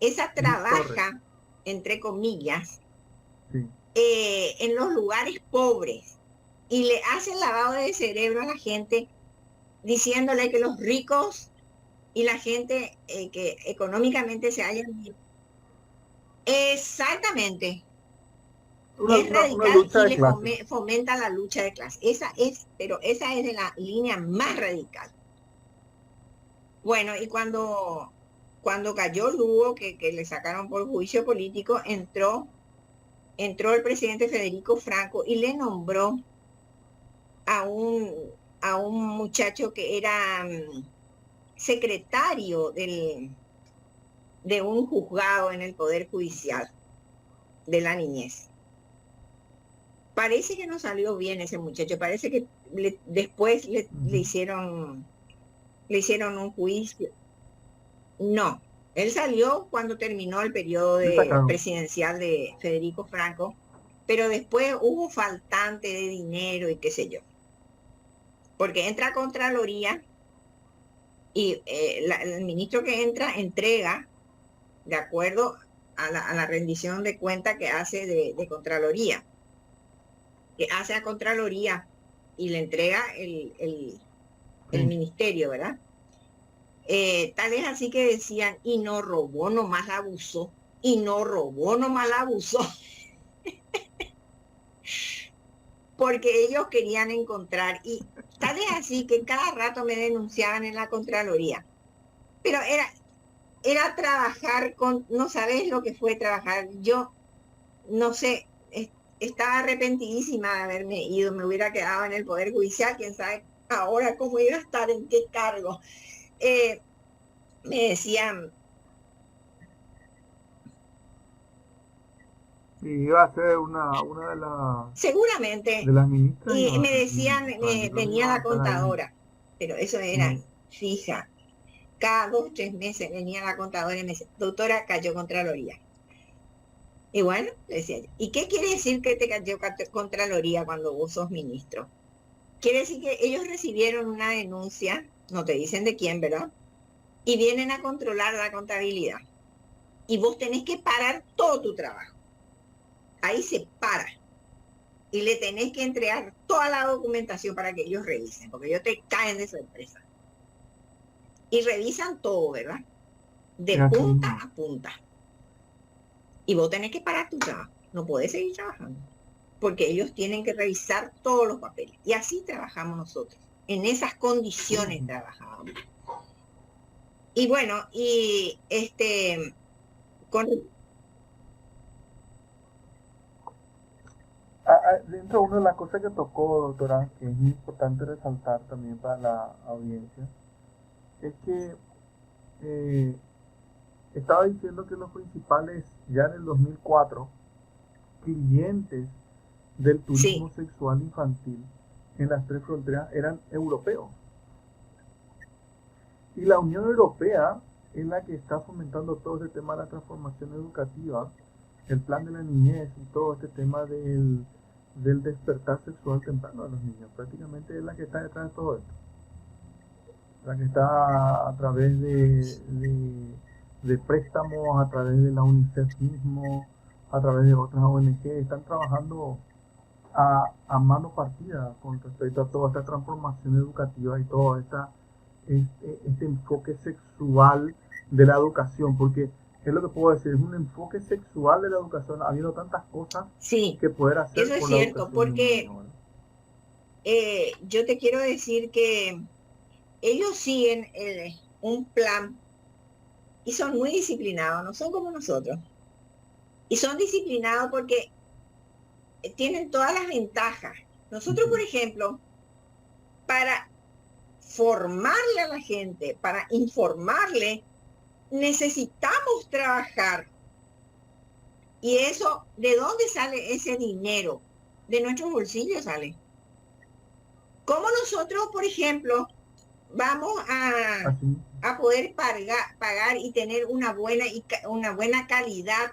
Esa trabaja, entre comillas, en los lugares pobres y le hace el lavado de cerebro a la gente diciéndole que los ricos y la gente que económicamente se hallan bien. Exactamente. Es radical y le fomenta la lucha de clase. Esa es de la línea más radical. Bueno, y cuando cayó Lugo, que le sacaron por juicio político, entró el presidente Federico Franco y le nombró a un muchacho que era secretario de un juzgado en el Poder Judicial de la niñez. Parece que no salió bien ese muchacho, parece que después le hicieron un juicio. No, él salió cuando terminó el periodo presidencial de Federico Franco, pero después hubo faltante de dinero y qué sé yo. Porque entra a Contraloría y el ministro que entra entrega, de acuerdo a la rendición de cuenta que hace de Contraloría, que hace a Contraloría y le entrega el ministerio, ¿verdad? Tal vez así que decían, y no robó, nomás la abusó, y no robó, nomás la abusó, porque ellos querían encontrar, y tal vez así que cada rato me denunciaban en la Contraloría, pero era trabajar con, no sabes lo que fue trabajar, yo no sé, estaba arrepentidísima de haberme ido, me hubiera quedado en el Poder Judicial, quién sabe ahora cómo iba a estar, en qué cargo. Me decían, Y iba a ser una seguramente, de las ministras. y me Y, decían, o sea, yo creo que venía iba a la estar ahí. contadora, pero eso era Mm. fija. Cada 2 o 3 meses venía la contadora y me decía, doctora, cayó Contraloría. Y bueno, decía yo, ¿y qué quiere decir que te cayó Contraloría cuando vos sos ministro? Quiere decir que ellos recibieron una denuncia, no te dicen de quién, ¿verdad? Y vienen a controlar la contabilidad. Y vos tenés que parar todo tu trabajo. Ahí se para. Y le tenés que entregar toda la documentación para que ellos revisen, porque ellos te caen de sorpresa. Y revisan todo, ¿verdad? De Es así punta mismo. a punta. Y vos tenés que parar tu trabajo. No podés seguir trabajando. Porque ellos tienen que revisar todos los papeles. Y así trabajamos nosotros. En esas condiciones trabajábamos. Y bueno, y con Dentro de una de las cosas que tocó, doctora, que es muy importante resaltar también para la audiencia, es que estaba diciendo que los principales, ya en el 2004, clientes del turismo sí, sexual infantil en las 3 fronteras eran europeos. Y la Unión Europea es la que está fomentando todo este tema de la transformación educativa, el plan de la niñez y todo este tema del despertar sexual temprano de los niños. Prácticamente es la que está detrás de todo esto. La que está a través de préstamos, a través de la UNICEF mismo, a través de otras ONG, están trabajando a mano partida con respecto a toda esta transformación educativa y todo este enfoque sexual de la educación, porque es lo que puedo decir, es un enfoque sexual de la educación, habiendo tantas cosas sí, que poder hacer eso es por la cierto, educación de un porque niño, ¿verdad? yo te quiero decir que ellos siguen un plan y son muy disciplinados, no son como nosotros. Y son disciplinados porque tienen todas las ventajas. Nosotros, por ejemplo, para formarle a la gente, para informarle, necesitamos trabajar. Y eso, ¿de dónde sale ese dinero? De nuestros bolsillos sale. ¿Cómo nosotros, por ejemplo, vamos a poder pagar y tener una buena calidad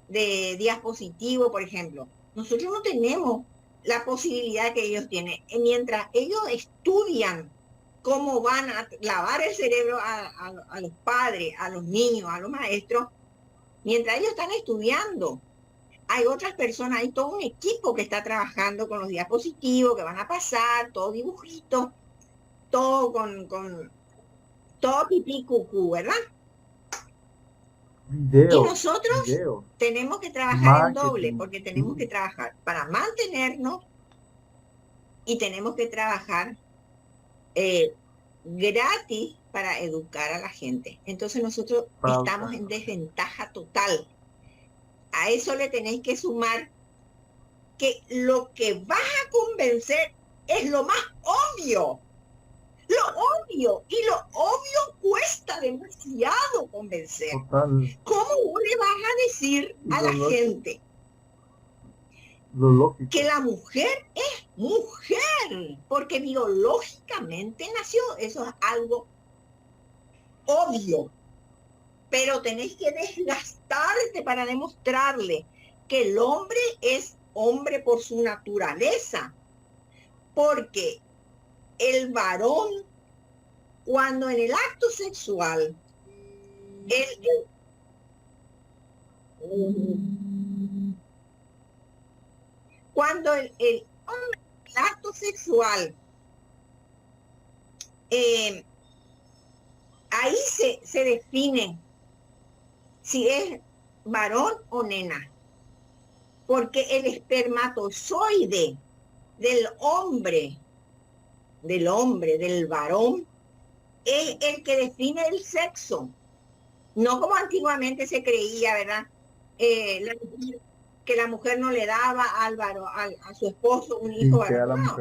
de dispositivo, por ejemplo? Nosotros no tenemos la posibilidad que ellos tienen. Mientras ellos estudian cómo van a lavar el cerebro a los padres, a los niños, a los maestros, mientras ellos están estudiando, hay otras personas, hay todo un equipo que está trabajando con los dispositivos que van a pasar, todo dibujito, todo con todo pipí cucú, ¿verdad? Y nosotros tenemos que trabajar en doble, porque tenemos que trabajar para mantenernos y tenemos que trabajar gratis para educar a la gente. Entonces nosotros estamos en desventaja total. A eso le tenéis que sumar que lo que vas a convencer es lo más obvio. Lo obvio. Y lo obvio cuesta demasiado convencer. Total. ¿Cómo vos le vas a decir a la gente que la mujer es mujer? Porque biológicamente nació. Eso es algo obvio. Pero tenés que desgastarte para demostrarle que el hombre es hombre por su naturaleza. Porque el varón, cuando en el acto sexual, cuando el hombre en el acto sexual Ahí se define si es varón o nena, porque el espermatozoide del hombre, del varón, es el que define el sexo. No como antiguamente se creía, ¿verdad? Que la mujer no le daba al varón, a su esposo un hijo varón. No,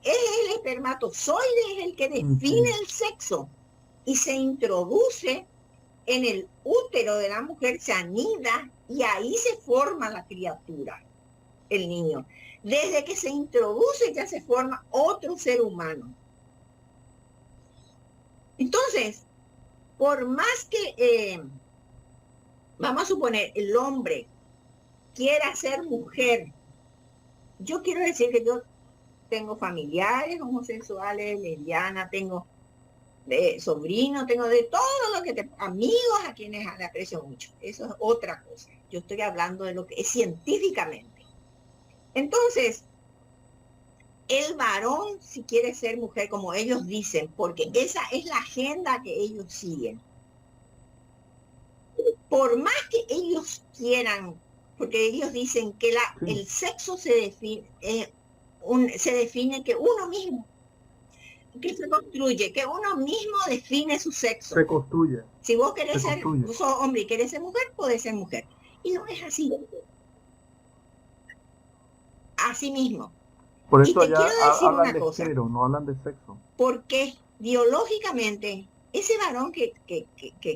es el espermatozoide es el que define el sexo y se introduce en el útero de la mujer, se anida y ahí se forma la criatura, el niño. Desde que se introduce ya se forma otro ser humano. Entonces, por más que, vamos a suponer, el hombre quiera ser mujer, yo quiero decir que yo tengo familiares homosexuales, lesbianas, tengo sobrinos, tengo de todo lo que amigos a quienes le aprecio mucho. Eso es otra cosa. Yo estoy hablando de lo que es científicamente. Entonces, el varón, si quiere ser mujer, como ellos dicen, porque esa es la agenda que ellos siguen. Por más que ellos quieran, porque ellos dicen que el sexo se define que uno mismo, que se construye, que uno mismo define su sexo. Se construye. Si vos querés ser hombre y querés ser mujer, podés ser mujer. Y no es así. Así mismo. Por eso allá hablan de género, no hablan de sexo. Porque biológicamente, ese varón que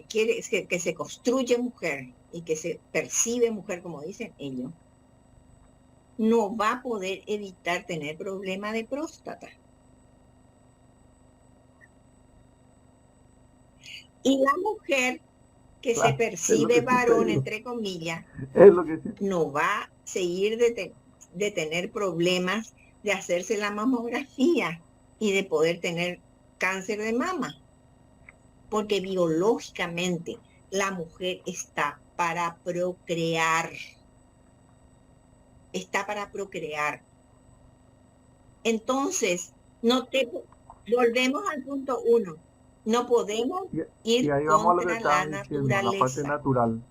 quiere, que se construye mujer y que se percibe mujer, como dicen ellos, no va a poder evitar tener problema de próstata. Y la mujer que se percibe varón, entre comillas, no va a seguir de tener problemas de hacerse la mamografía y de poder tener cáncer de mama. Porque biológicamente la mujer está para procrear. Está para procrear. Entonces, volvemos al punto 1. No podemos ir contra la naturaleza. La parte natural.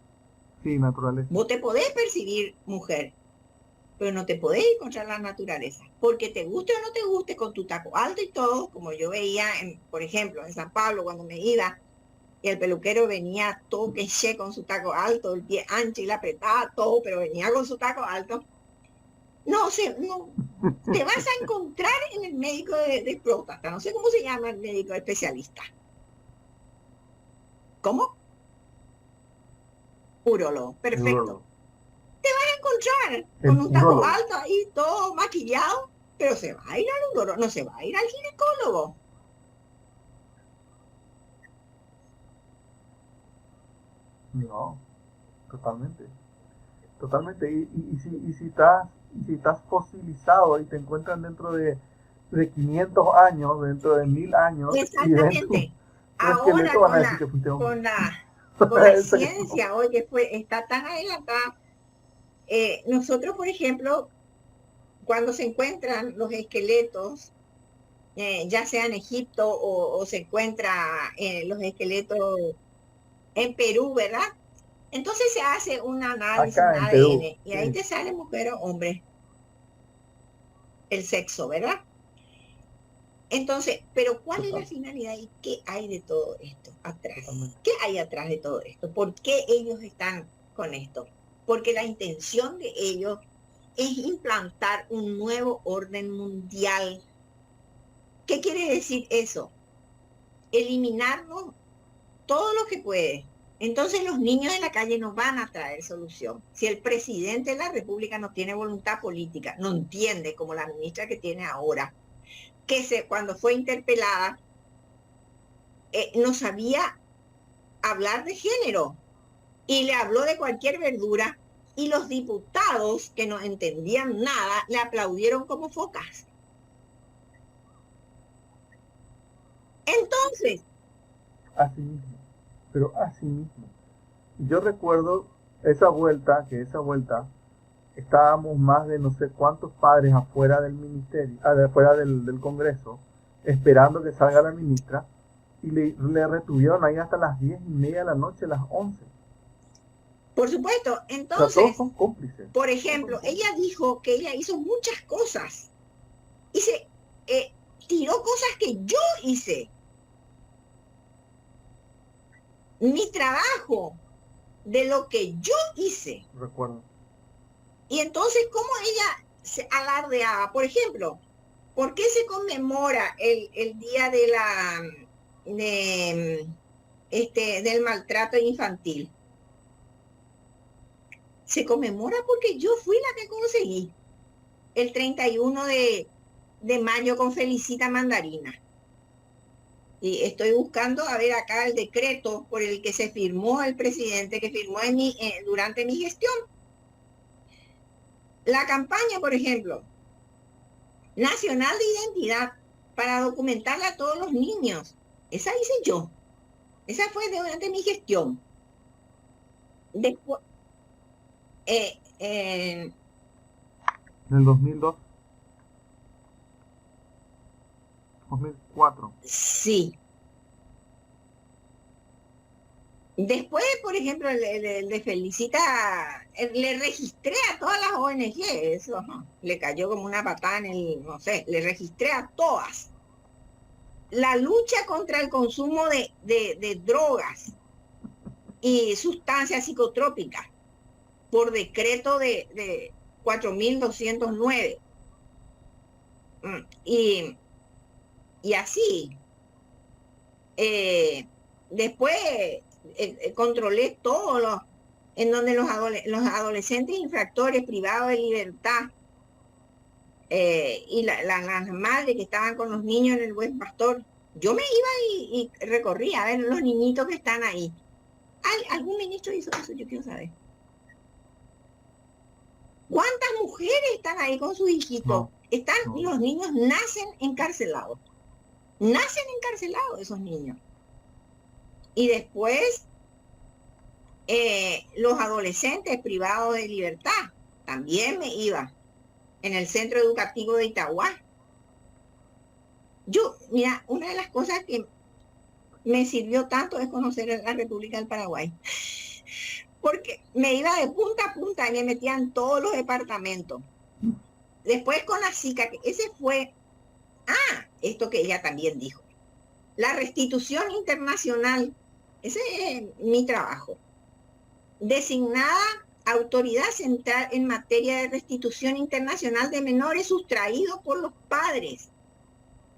Sí, naturaleza. Vos te podés percibir mujer, pero no te podés ir contra la naturaleza. Porque te guste o no te guste, con tu taco alto y todo, como yo veía, por ejemplo, en San Pablo, cuando me iba, y el peluquero venía todo queché con su taco alto, el pie ancho y la apretaba todo, pero venía con su taco alto. No, te vas a encontrar en el médico de próstata, no sé cómo se llama el médico especialista. ¿Cómo? Urólogo, perfecto. Urólogo. Te vas a encontrar con un taco alto ahí, todo maquillado, pero se va a ir al urólogo, no se va a ir al ginecólogo. No, totalmente. Totalmente. Y si estás fosilizado y te encuentran dentro de 500 años, dentro de 1000 años. Exactamente. Ahora con la ciencia hoy que está tan adelantada, nosotros, por ejemplo, cuando se encuentran los esqueletos, ya sea en Egipto o se encuentra los esqueletos en Perú, ¿verdad? Entonces se hace un análisis, un ADN, y ahí te sale mujer o hombre, el sexo, ¿verdad? Entonces, pero ¿cuál es la finalidad y qué hay de todo esto atrás? ¿Qué hay atrás de todo esto? ¿Por qué ellos están con esto? Porque la intención de ellos es implantar un nuevo orden mundial. ¿Qué quiere decir eso? Eliminarnos todo lo que puede. Entonces los niños de la calle no van a traer solución. Si el presidente de la República no tiene voluntad política, no entiende, como la ministra que tiene ahora, que cuando fue interpelada, no sabía hablar de género y le habló de cualquier verdura, y los diputados que no entendían nada le aplaudieron como focas. Entonces, así mismo, pero así mismo. Yo recuerdo esa vuelta, estábamos más de no sé cuántos padres afuera del ministerio, afuera del Congreso, esperando que salga la ministra, y le retuvieron ahí hasta las 10:30 de la noche, las 11. Por supuesto. O sea, Entonces, todos son cómplices. por ejemplo, ella dijo que ella hizo muchas cosas y se tiró cosas que yo hice. Mi trabajo de lo que yo hice. Recuerdo. Y entonces, ¿cómo ella se alardeaba? Por ejemplo, ¿por qué se conmemora el día del maltrato infantil? Se conmemora porque yo fui la que conseguí el 31 de mayo con Felicita Mandarina. Y estoy buscando a ver acá el decreto por el que se firmó el presidente, que firmó durante mi gestión. La campaña, por ejemplo, nacional de identidad para documentarla a todos los niños. Esa hice yo. Esa fue durante mi gestión. Después, En el 2002. 2004. sí. Después, por ejemplo, el de Felicita, le registré a todas las ONG, eso le cayó como una patada en el, no sé, le registré a todas. La lucha contra el consumo de drogas y sustancias psicotrópicas por decreto de 4.209. Y así. Después controlé todo en donde los adolescentes infractores privados de libertad y las madres que estaban con los niños en el Buen Pastor, yo me iba y recorría a ver los niñitos que están ahí. ¿Algún ministro hizo eso? Yo quiero saber. ¿Cuántas mujeres están ahí con sus hijitos? No. Los niños nacen encarcelados. Nacen encarcelados esos niños. Y después, los adolescentes privados de libertad, también me iba en el centro educativo de Itagua. Mira, una de las cosas que me sirvió tanto es conocer la República del Paraguay. Porque me iba de punta a punta y me metía en todos los departamentos. Después con la SICA, que ese fue, esto que ella también dijo. La restitución internacional, ese es mi trabajo. Designada autoridad central en materia de restitución internacional de menores sustraídos por los padres.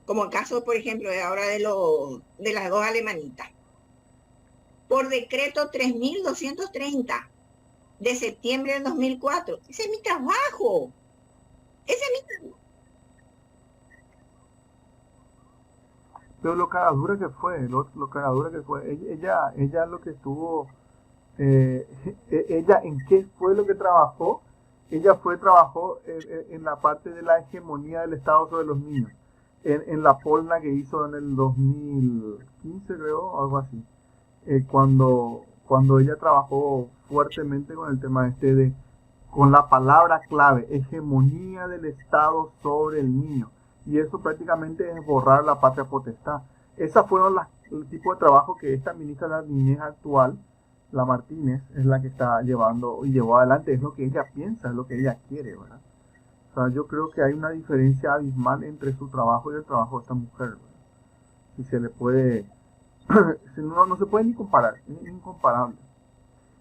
Como el caso, por ejemplo, de ahora de las dos alemanitas. Por decreto 3.230 de septiembre del 2004. Ese es mi trabajo. Ese es mi trabajo. Pero lo caradura que fue, ella lo que estuvo, ella en qué fue lo que trabajó, trabajó en la parte de la hegemonía del Estado sobre los niños, en la Polna que hizo en el 2015 creo, algo así, cuando ella trabajó fuertemente con el tema con la palabra clave, hegemonía del Estado sobre el niño. Y eso prácticamente es borrar la patria potestad. Esas fueron el tipo de trabajo que esta ministra de la Niñez actual, la Martínez, es la que está llevando y llevó adelante. Es lo que ella piensa, es lo que ella quiere, ¿verdad? O sea, yo creo que hay una diferencia abismal entre su trabajo y el trabajo de esta mujer, ¿verdad? Si se le puede... no se puede ni comparar, es incomparable.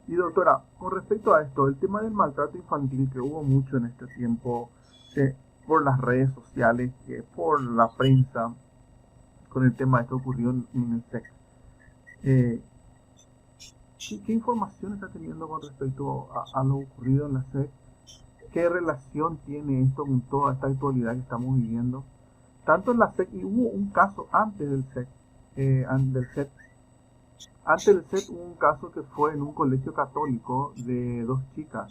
Y doctora, con respecto a esto, el tema del maltrato infantil que hubo mucho en este tiempo... por las redes sociales, por la prensa, con el tema de esto ocurrió en el SEC. ¿Qué información está teniendo con respecto a lo ocurrido en la SEC? ¿Qué relación tiene esto con toda esta actualidad que estamos viviendo? Tanto en la SEC, y hubo un caso antes del SEC, Antes del SEC hubo un caso que fue en un colegio católico de dos chicas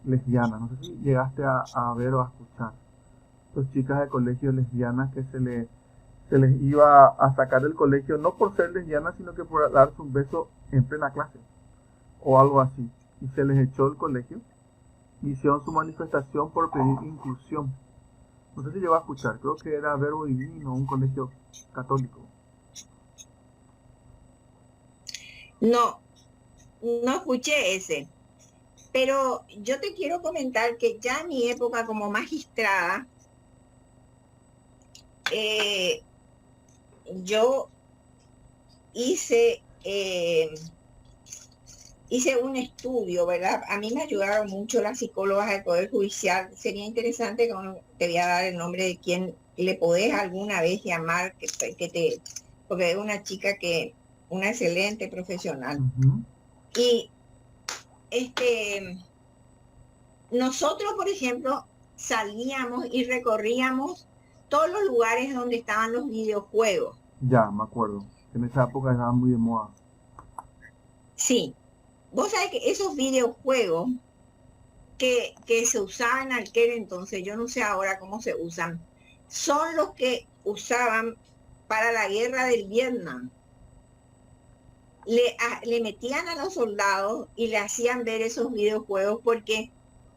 lesbianas. No sé si llegaste a ver o a escuchar. Dos chicas de colegio lesbianas que se les iba a sacar del colegio, no por ser lesbianas, sino que por darse un beso en plena clase, o algo así. Y se les echó del colegio, hicieron su manifestación por pedir inclusión. No sé si llegó a escuchar, creo que era Verbo Divino, un colegio católico. No, no escuché ese. Pero yo te quiero comentar que ya en mi época como magistrada, yo hice, hice un estudio, ¿verdad? A mí me ayudaron mucho las psicólogas del Poder Judicial. Sería interesante que te voy a dar el nombre de quien le podés alguna vez llamar, porque es una chica una excelente profesional. Y nosotros, por ejemplo, salíamos y recorríamos todos los lugares donde estaban los videojuegos. Ya, me acuerdo. En esa época estaban muy de moda. Sí. Vos sabés que esos videojuegos que se usaban en aquel entonces, yo no sé ahora cómo se usan, son los que usaban para la guerra del Vietnam. Le metían a los soldados y le hacían ver esos videojuegos porque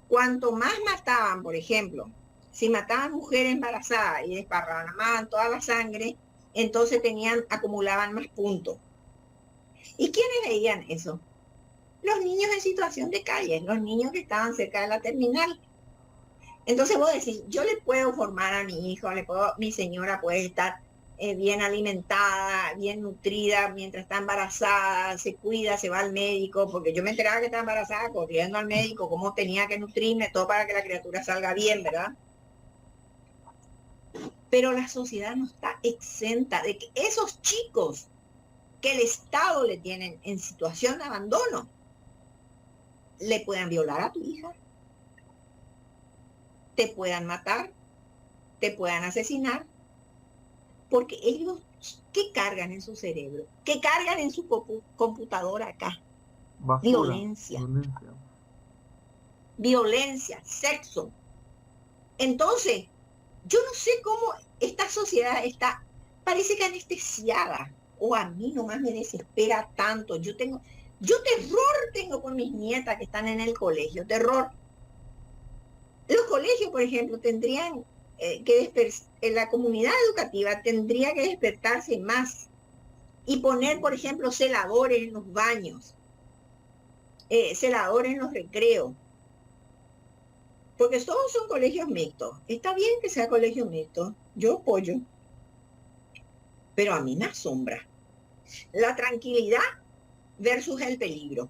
cuanto más mataban, por ejemplo, si mataban mujeres embarazadas y desparramaban toda la sangre, entonces acumulaban más puntos. ¿Y quiénes veían eso? Los niños en situación de calle, los niños que estaban cerca de la terminal. Entonces vos decís, yo le puedo formar a mi hijo, mi señora puede estar bien alimentada, bien nutrida, mientras está embarazada, se cuida, se va al médico, porque yo me enteraba que estaba embarazada corriendo al médico, cómo tenía que nutrirme, todo para que la criatura salga bien, ¿verdad? Pero la sociedad no está exenta de que esos chicos que el Estado le tienen en situación de abandono, le puedan violar a tu hija, te puedan matar, te puedan asesinar, porque ellos, ¿qué cargan en su cerebro? ¿Qué cargan en su computadora acá? Basura, violencia, sexo. Entonces, yo no sé cómo esta sociedad parece que anestesiada, o a mí nomás me desespera tanto. Yo terror tengo con mis nietas que están en el colegio, terror. Los colegios, por ejemplo, tendrían la comunidad educativa tendría que despertarse más y poner, por ejemplo, celadores en los baños, celadores en los recreos, porque todos son colegios mixtos. Está bien que sea colegio mixto, yo apoyo, pero a mí me asombra la tranquilidad versus el peligro,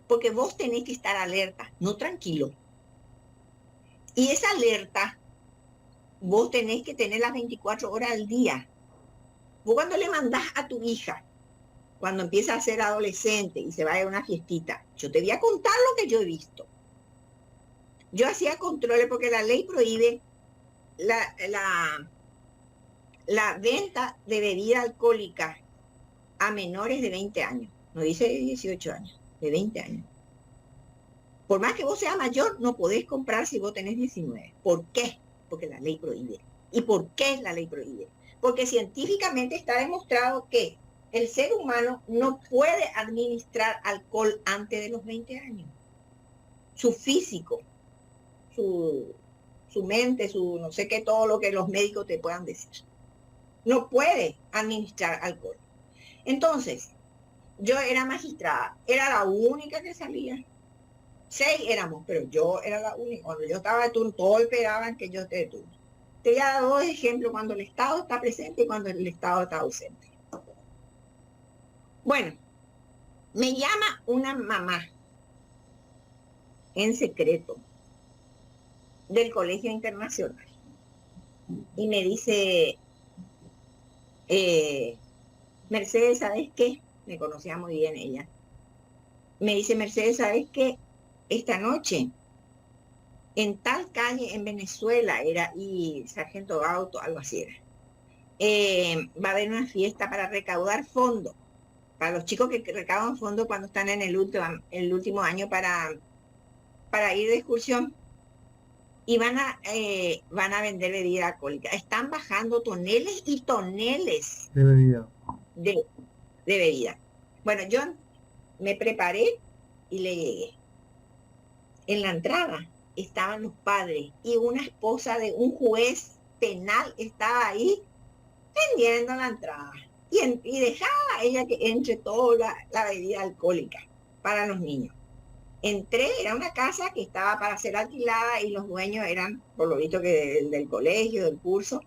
porque vos tenés que estar alerta, no tranquilo. Y esa alerta vos tenés que tener las 24 horas al día. Vos cuando le mandás a tu hija, cuando empieza a ser adolescente y se va a una fiestita, yo te voy a contar lo que yo he visto. Yo hacía controles porque la ley prohíbe la venta de bebida alcohólica a menores de 20 años. No dice de 18 años, de 20 años. Por más que vos seas mayor, no podés comprar si vos tenés 19. ¿Por qué? Porque la ley prohíbe. ¿Y por qué la ley prohíbe? Porque científicamente está demostrado que el ser humano no puede administrar alcohol antes de los 20 años. Su físico, su mente, su no sé qué, todo lo que los médicos te puedan decir. No puede administrar alcohol. Entonces, yo era magistrada, era la única que salía. 6 éramos, pero yo era la única. Cuando yo estaba de turno, todos esperaban que yo esté de turno. Te voy a dar 2 ejemplos cuando el Estado está presente y cuando el Estado está ausente. Bueno, me llama una mamá en secreto del Colegio Internacional y me dice, Mercedes, ¿sabes qué? Me conocía muy bien ella. Me dice, Mercedes, ¿sabes qué? Esta noche, en tal calle en Venezuela, y Sargento Gauto, algo así era, va a haber una fiesta para recaudar fondos, para los chicos que recaudan fondos cuando están en el último año para ir de excursión, y van a vender bebida alcohólica. Están bajando toneles y toneles de bebida. De bebida. Bueno, yo me preparé y le llegué. En la entrada estaban los padres y una esposa de un juez penal estaba ahí vendiendo la entrada. y dejaba a ella que entre toda la bebida alcohólica para los niños. Entré, era una casa que estaba para ser alquilada y los dueños eran, por lo visto, que del colegio, del curso,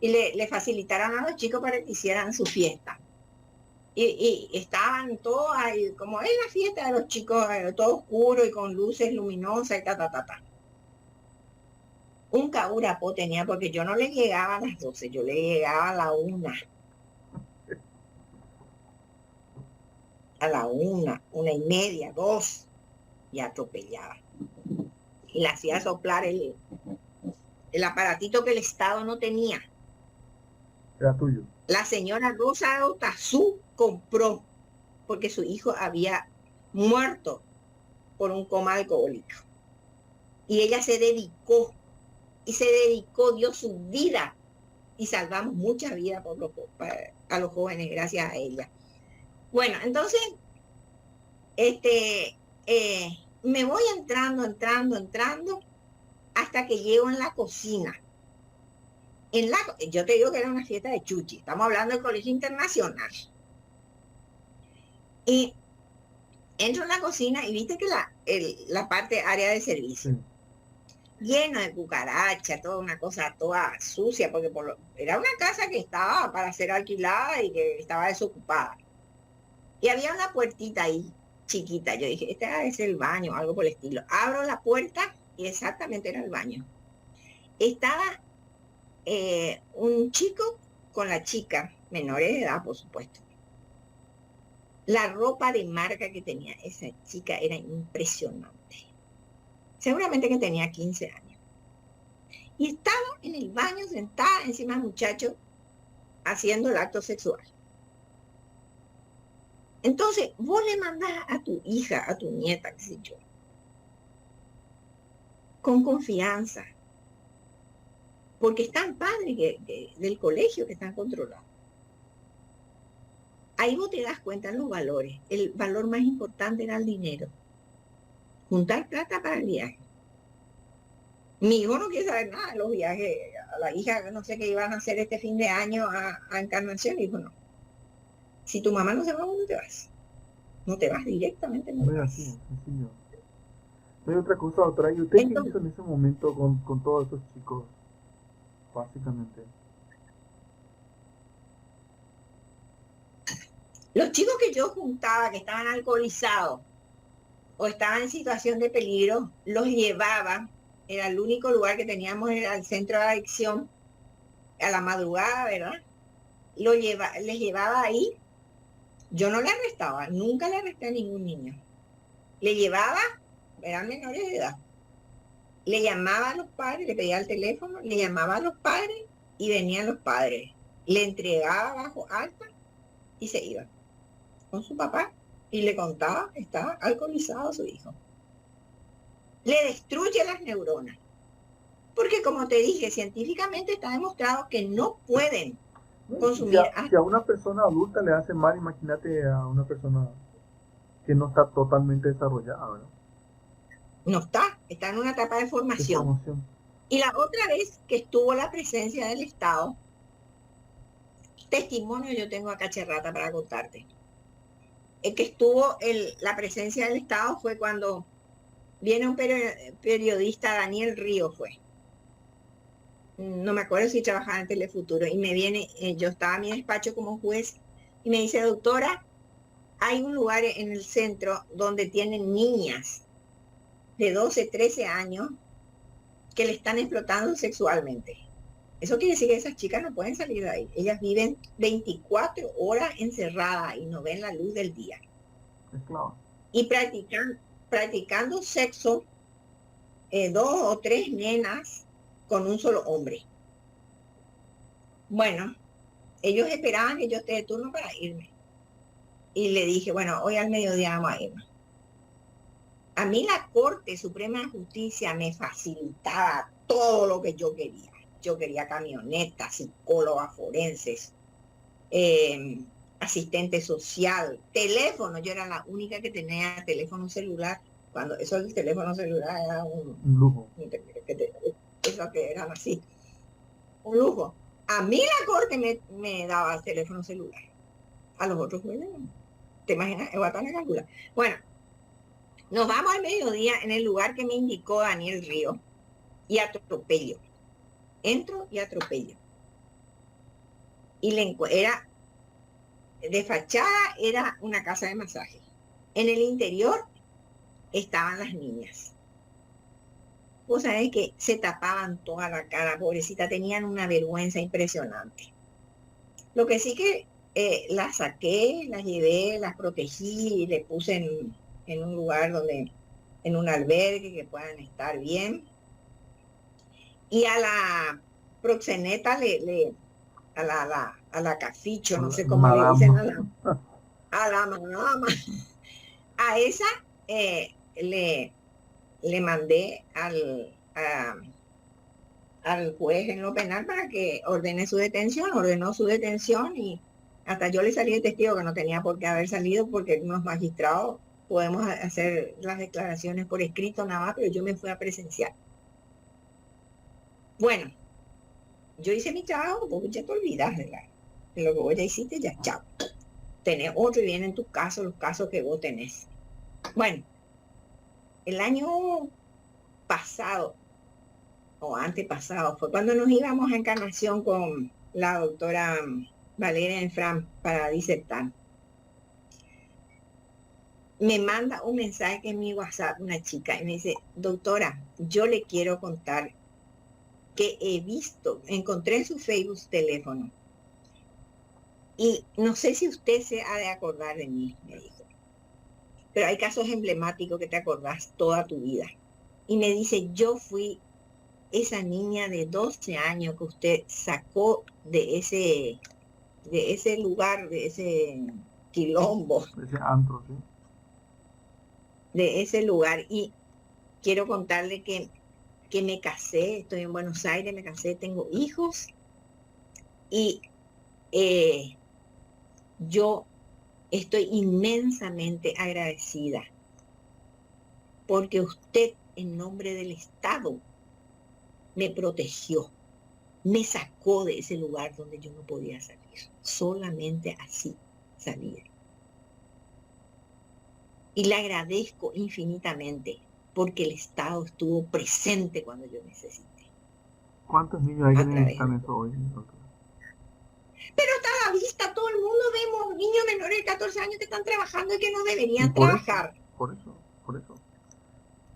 y le facilitaron a los chicos para que hicieran su fiesta. Y estaban todos ahí, como es la fiesta de los chicos, todo oscuro y con luces luminosas y ta. Un caburapo tenía, porque yo no le llegaba a las 12, yo le llegaba a la 1. A la 1, 1:30, 2, y atropellaba. Y le hacía soplar el aparatito que el Estado no tenía. Era tuyo. La señora Rosa Otazú compró, porque su hijo había muerto por un coma alcohólico. Y ella se dedicó, dio su vida, y salvamos muchas vidas a los jóvenes gracias a ella. Bueno, entonces, me voy entrando, hasta que llego en la cocina. Yo te digo que era una fiesta de chuchi, estamos hablando del Colegio Internacional. Y entro en la cocina y viste que la parte área de servicio, lleno de cucarachas, toda una cosa toda sucia, porque era una casa que estaba para ser alquilada y que estaba desocupada. Y había una puertita ahí, chiquita. Yo dije, este es el baño, algo por el estilo. Abro la puerta y exactamente era el baño. Estaba un chico con la chica, menores de edad, por supuesto. La ropa de marca que tenía esa chica era impresionante. Seguramente que tenía 15 años. Y estaba en el baño sentada encima del muchacho haciendo el acto sexual. Entonces, vos le mandás a tu hija, a tu nieta, qué sé yo, con confianza, porque están padres del colegio que están controlados. Ahí vos te das cuenta de los valores. El valor más importante era el dinero. Juntar plata para el viaje. Mi hijo no quiere saber nada de los viajes. A la hija, no sé qué iban a hacer este fin de año a Encarnación, dijo no. Si tu mamá no se va, ¿dónde te vas? No te vas directamente. No es así, sencillo. No hay otra cosa, doctora. ¿Y usted qué hizo en ese momento con todos esos chicos? Básicamente. Los chicos que yo juntaba, que estaban alcoholizados o estaban en situación de peligro, los llevaba. Era el único lugar que teníamos, era el centro de adicción, a la madrugada, ¿verdad? Les llevaba ahí. Yo no le arrestaba, nunca le arresté a ningún niño. Le llevaba, eran menores de edad. Le llamaba a los padres, le pedía el teléfono, le llamaba a los padres y venían los padres. Le entregaba bajo alta y se iba con su papá y le contaba que estaba alcoholizado su hijo. Le destruye las neuronas. Porque como te dije, científicamente está demostrado que no pueden consumir. Si a una persona adulta le hace mal, imagínate a una persona que no está totalmente desarrollada, ¿verdad? No está en una etapa de formación. Y la otra vez que estuvo la presencia del Estado, testimonio yo tengo acá cherrata para contarte. El que estuvo la presencia del Estado fue cuando viene un periodista, Daniel Río fue. No me acuerdo si trabajaba en Telefuturo, y me viene, yo estaba en mi despacho como juez, y me dice, doctora, hay un lugar en el centro donde tienen niñas de 12, 13 años que le están explotando sexualmente. Eso quiere decir que esas chicas no pueden salir de ahí. Ellas viven 24 horas encerradas y no ven la luz del día. Claro. Y practicando sexo, 2 o 3 nenas con un solo hombre. Bueno, ellos esperaban que yo esté de turno para irme. Y le dije, bueno, hoy al mediodía vamos a irnos. A mí la Corte Suprema de Justicia me facilitaba todo lo que yo quería. Yo quería camionetas, psicólogas forenses, asistente social, teléfono. Yo era la única que tenía teléfono celular. Cuando eso del teléfono celular era un lujo. Eso que eran así, un lujo. A mí la Corte me daba el teléfono celular. a los otros jueces. ¿Te imaginas? El guatón calcula. Bueno, nos vamos al mediodía en el lugar que me indicó Daniel Río y atropello. Entro y atropello. Y era de fachada, era una casa de masaje. En el interior estaban las niñas. Vos sabés que se tapaban toda la cara, pobrecita, tenían una vergüenza impresionante. Lo que sí que las saqué, las llevé, las protegí y les puse en un lugar donde, en un albergue que puedan estar bien. Y a la proxeneta, a la caficho, no sé cómo le dicen a la mamá, a esa le mandé al juez en lo penal para que ordene su detención, ordenó su detención y hasta yo le salí de testigo que no tenía por qué haber salido porque unos magistrados podemos hacer las declaraciones por escrito nada más, pero yo me fui a presenciar. Bueno, yo hice mi trabajo, porque ya te olvidas de lo que vos ya hiciste, ya chao. Tenés otro y vienen tus casos, los casos que vos tenés. Bueno, el año pasado o antepasado fue cuando nos íbamos a Encarnación con la doctora Valeria Enfram para disertar. Me manda un mensaje en mi WhatsApp una chica y me dice, doctora, yo le quiero contar que he visto, encontré en su Facebook teléfono y no sé si usted se ha de acordar de mí, me dijo, pero hay casos emblemáticos que te acordás toda tu vida. Y me dice, yo fui esa niña de 12 años que usted sacó de ese lugar, de ese quilombo. Ese antro, sí. De ese lugar. Y quiero contarle que me casé, estoy en Buenos Aires, me casé, tengo hijos. Y yo estoy inmensamente agradecida porque usted, en nombre del Estado, me protegió, me sacó de ese lugar donde yo no podía salir. Solamente así salía. Y le agradezco infinitamente porque el Estado estuvo presente cuando yo necesité. ¿Cuántos niños hay que necesitan eso hoy, doctor? Pero está a la vista, todo el mundo vemos niños menores de 14 años que están trabajando y que no deberían trabajar. Por eso.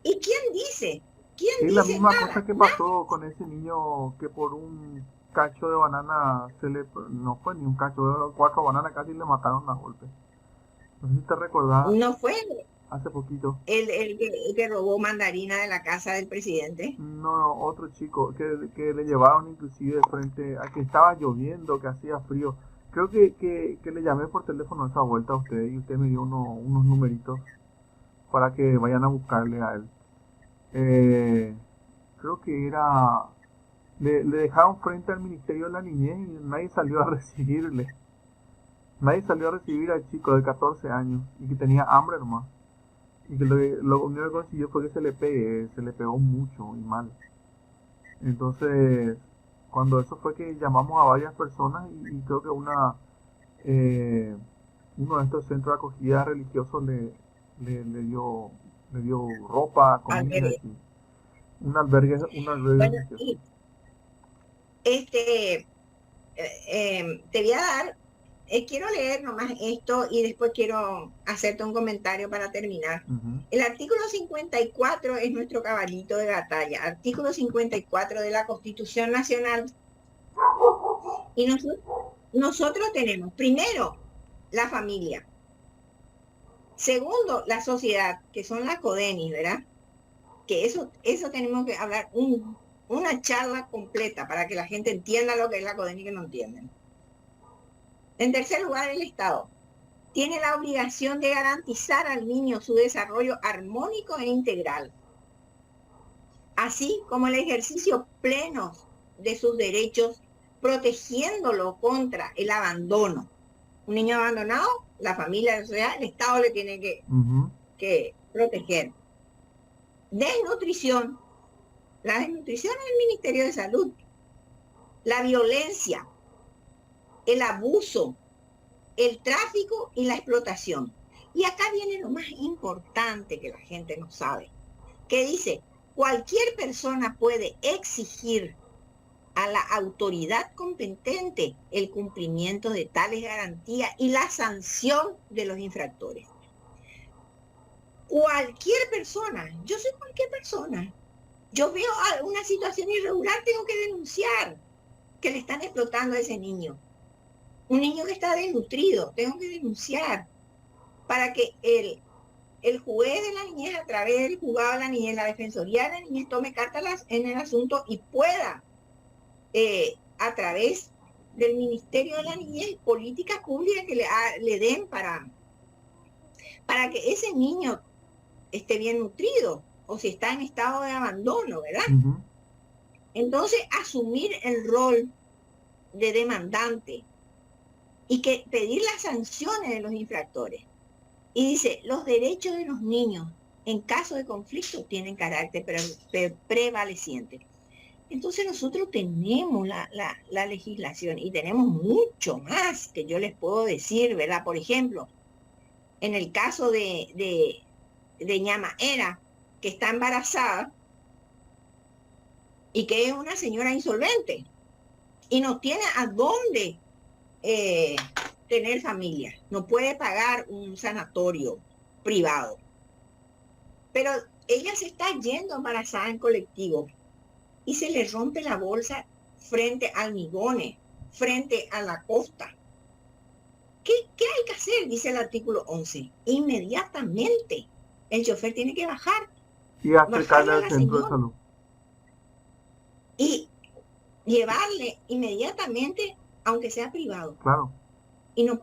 ¿Y quién dice? ¿Quién es dice la misma nada? cosa que pasó con ese niño que por un cacho de banana no fue ni un cacho, 4 bananas casi le mataron a golpe. No sé si te recordás. No fue hace poquito. El que robó mandarina de la casa del presidente. No, otro chico que le llevaron inclusive frente a que estaba lloviendo, que hacía frío. Creo que le llamé por teléfono esa vuelta a usted y usted me dio unos numeritos para que vayan a buscarle a él. Creo que era... Le dejaron frente al Ministerio de la Niñez y nadie salió a recibirle. Nadie salió a recibir al chico de 14 años y que tenía hambre nomás. Y que lo único que consiguió fue que se le pegó mucho y mal. Entonces, cuando eso fue que llamamos a varias personas y creo que uno de estos centros de acogida religiosos le dio ropa, comida, un albergue bueno, religioso. Te voy a dar, quiero leer nomás esto y después quiero hacerte un comentario para terminar. El artículo 54 es nuestro caballito de batalla, artículo 54 de la Constitución Nacional. Y nosotros tenemos, primero, la familia. Segundo, la sociedad, que son las CODENI, ¿verdad? Que eso tenemos que hablar una charla completa para que la gente entienda lo que es la CODENI que no entienden. En tercer lugar, el Estado tiene la obligación de garantizar al niño su desarrollo armónico e integral, así como el ejercicio pleno de sus derechos, protegiéndolo contra el abandono. Un niño abandonado, la familia, o sea, el Estado le tiene que proteger. Desnutrición. La desnutrición es el Ministerio de Salud. La violencia, el abuso, el tráfico y la explotación. Y acá viene lo más importante que la gente no sabe, que dice, cualquier persona puede exigir a la autoridad competente el cumplimiento de tales garantías y la sanción de los infractores. Cualquier persona, yo soy cualquier persona. Yo veo una situación irregular, tengo que denunciar que le están explotando a ese niño. Un niño que está desnutrido, tengo que denunciar para que el juez de la niñez, a través del juzgado de la niñez, la defensoría de la niñez, tome cartas en el asunto y pueda, a través del Ministerio de la Niñez, políticas públicas que le den para que ese niño esté bien nutrido, o si está en estado de abandono, ¿verdad? Entonces, asumir el rol de demandante y que pedir las sanciones de los infractores. Y dice, los derechos de los niños en caso de conflicto tienen carácter prevaleciente. Entonces nosotros tenemos la legislación y tenemos mucho más que yo les puedo decir, ¿verdad? Por ejemplo, en el caso de Ñama Era, que está embarazada y que es una señora insolvente y no tiene a dónde tener familia, no puede pagar un sanatorio privado, pero ella se está yendo embarazada en colectivo y se le rompe la bolsa frente al Migones, frente a la costa. ¿Qué hay que hacer? Dice el artículo 11. Inmediatamente el chofer tiene que bajar Y acercarle al centro de salud. Y llevarle inmediatamente, aunque sea privado. Claro. Y no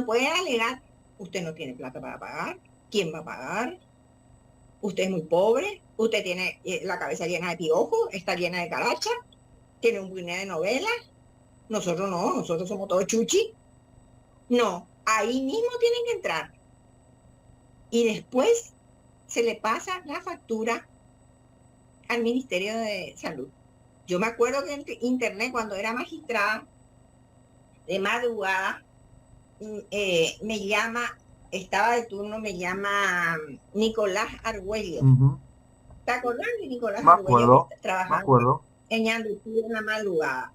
puede alegar, usted no tiene plata para pagar, ¿quién va a pagar? Usted es muy pobre, usted tiene la cabeza llena de piojos, está llena de caracha, tiene un puñado de novelas. Nosotros no, nosotros somos todos chuchi. No, ahí mismo tienen que entrar. Y después se le pasa la factura al Ministerio de Salud. Yo me acuerdo que en internet, cuando era magistrada, de madrugada, me llama, estaba de turno, me llama Nicolás Argüello. ¿Te acordás de Nicolás Argüello? Que trabajaba en Ñandutí en la madrugada.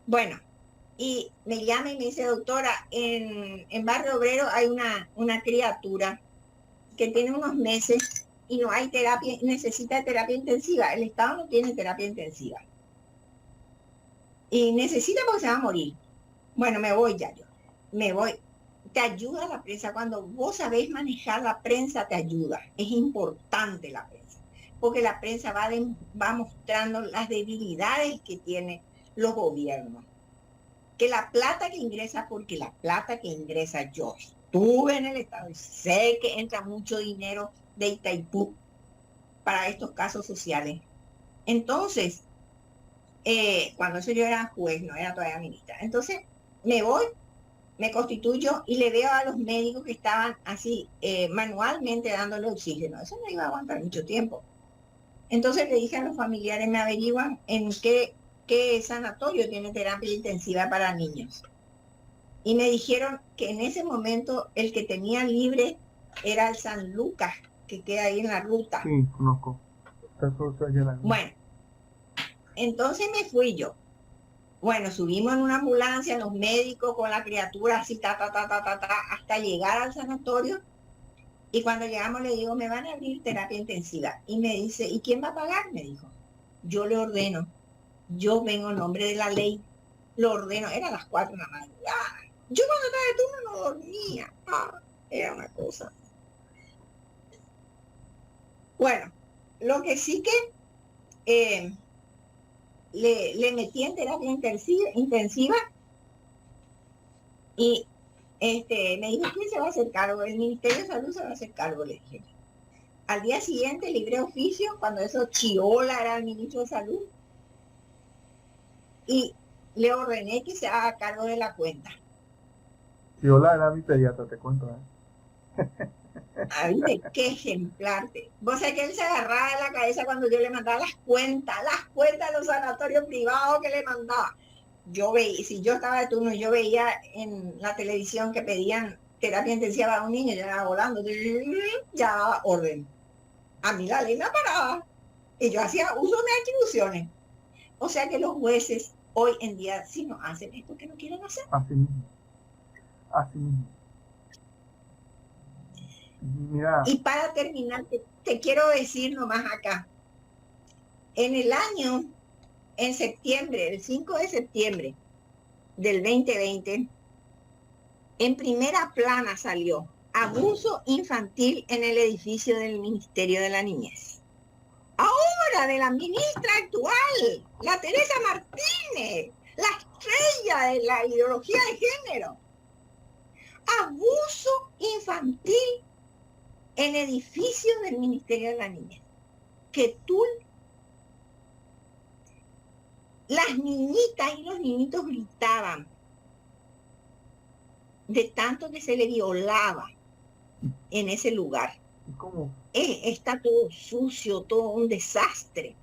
Bueno, y me llama y me dice, doctora, en Barrio Obrero hay una criatura que tiene unos meses y no hay terapia, necesita terapia intensiva. El Estado no tiene terapia intensiva. Y necesita porque se va a morir. Bueno, me voy ya yo. Me voy. Te ayuda la prensa. Cuando vos sabés manejar la prensa, te ayuda. Es importante la prensa. Porque la prensa va mostrando las debilidades que tienen los gobiernos. Que la plata que ingresa, porque la plata que ingresa, yo estuve en el Estado y sé que entra mucho dinero de Itaipú para estos casos sociales. Entonces, cuando eso yo era juez, no era todavía ministra. Entonces, me voy, me constituyo y le veo a los médicos que estaban así, manualmente dándole oxígeno. Eso no iba a aguantar mucho tiempo. Entonces le dije a los familiares, me averiguan en qué sanatorio tiene terapia intensiva para niños. Y me dijeron que en ese momento el que tenía libre era el San Lucas, que queda ahí en la ruta. Sí, conozco. Bueno, entonces me fui yo. Bueno, subimos en una ambulancia, los médicos con la criatura así, hasta llegar al sanatorio. Y cuando llegamos le digo, me van a abrir terapia intensiva. Y me dice, ¿y quién va a pagar? Me dijo, yo le ordeno. Yo vengo en nombre de la ley. Lo ordeno. Era las 4 de la madrugada. Yo cuando estaba de turno no dormía. Era una cosa. Bueno, lo que sí que le metí en terapia intensiva y me dijo, ¿quién se va a hacer cargo? El Ministerio de Salud se va a hacer cargo, le dije. Al día siguiente, libré oficio, cuando eso Chiola era el ministro de Salud, y le ordené que se haga cargo de la cuenta. Chiola era mi pediatra, te cuento. ¿Viste? Qué ejemplar. Vos sabés que él se agarraba de la cabeza cuando yo le mandaba las cuentas de los sanatorios privados que le mandaba. yo veía, si yo estaba de turno, yo veía en la televisión que pedían terapia intensiva a un niño, ya estaba volando, ya daba orden. A mí la ley me paraba y yo hacía uso de mis atribuciones. O sea que los jueces hoy en día, si no hacen esto que no quieren hacer. Así mismo. Así mismo. Mira. Y para terminar, te quiero decir nomás acá. En septiembre, el 5 de septiembre del 2020, en primera plana salió abuso infantil en el edificio del Ministerio de la Niñez. Ahora de la ministra actual, la Teresa Martínez, la estrella de la ideología de género. Abuso infantil en edificio del Ministerio de la Niñez. Que tú, las niñitas y los niñitos gritaban de tanto que se le violaba en ese lugar. ¿Cómo? Está todo sucio, todo un desastre.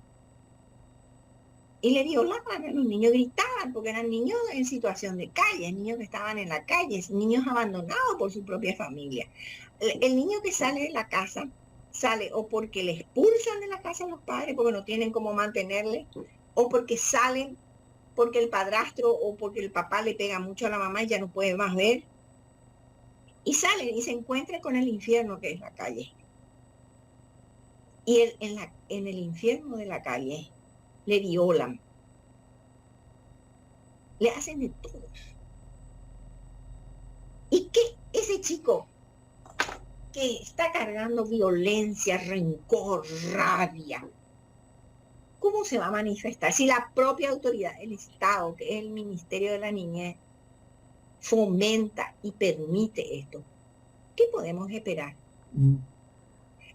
Y le violaban a los niños, gritaban, porque eran niños en situación de calle, niños que estaban en la calle, niños abandonados por su propia familia. El niño que sale de la casa, sale o porque le expulsan de la casa a los padres, porque no tienen cómo mantenerle, o porque salen, porque el padrastro o porque el papá le pega mucho a la mamá y ya no puede más ver. Y salen y se encuentran con el infierno que es la calle. Y en el infierno de la calle le violan, le hacen de todo. ¿Y qué? Ese chico que está cargando violencia, rencor, rabia, ¿cómo se va a manifestar? Si la propia autoridad, el Estado, que es el Ministerio de la Niñez, fomenta y permite esto, ¿qué podemos esperar?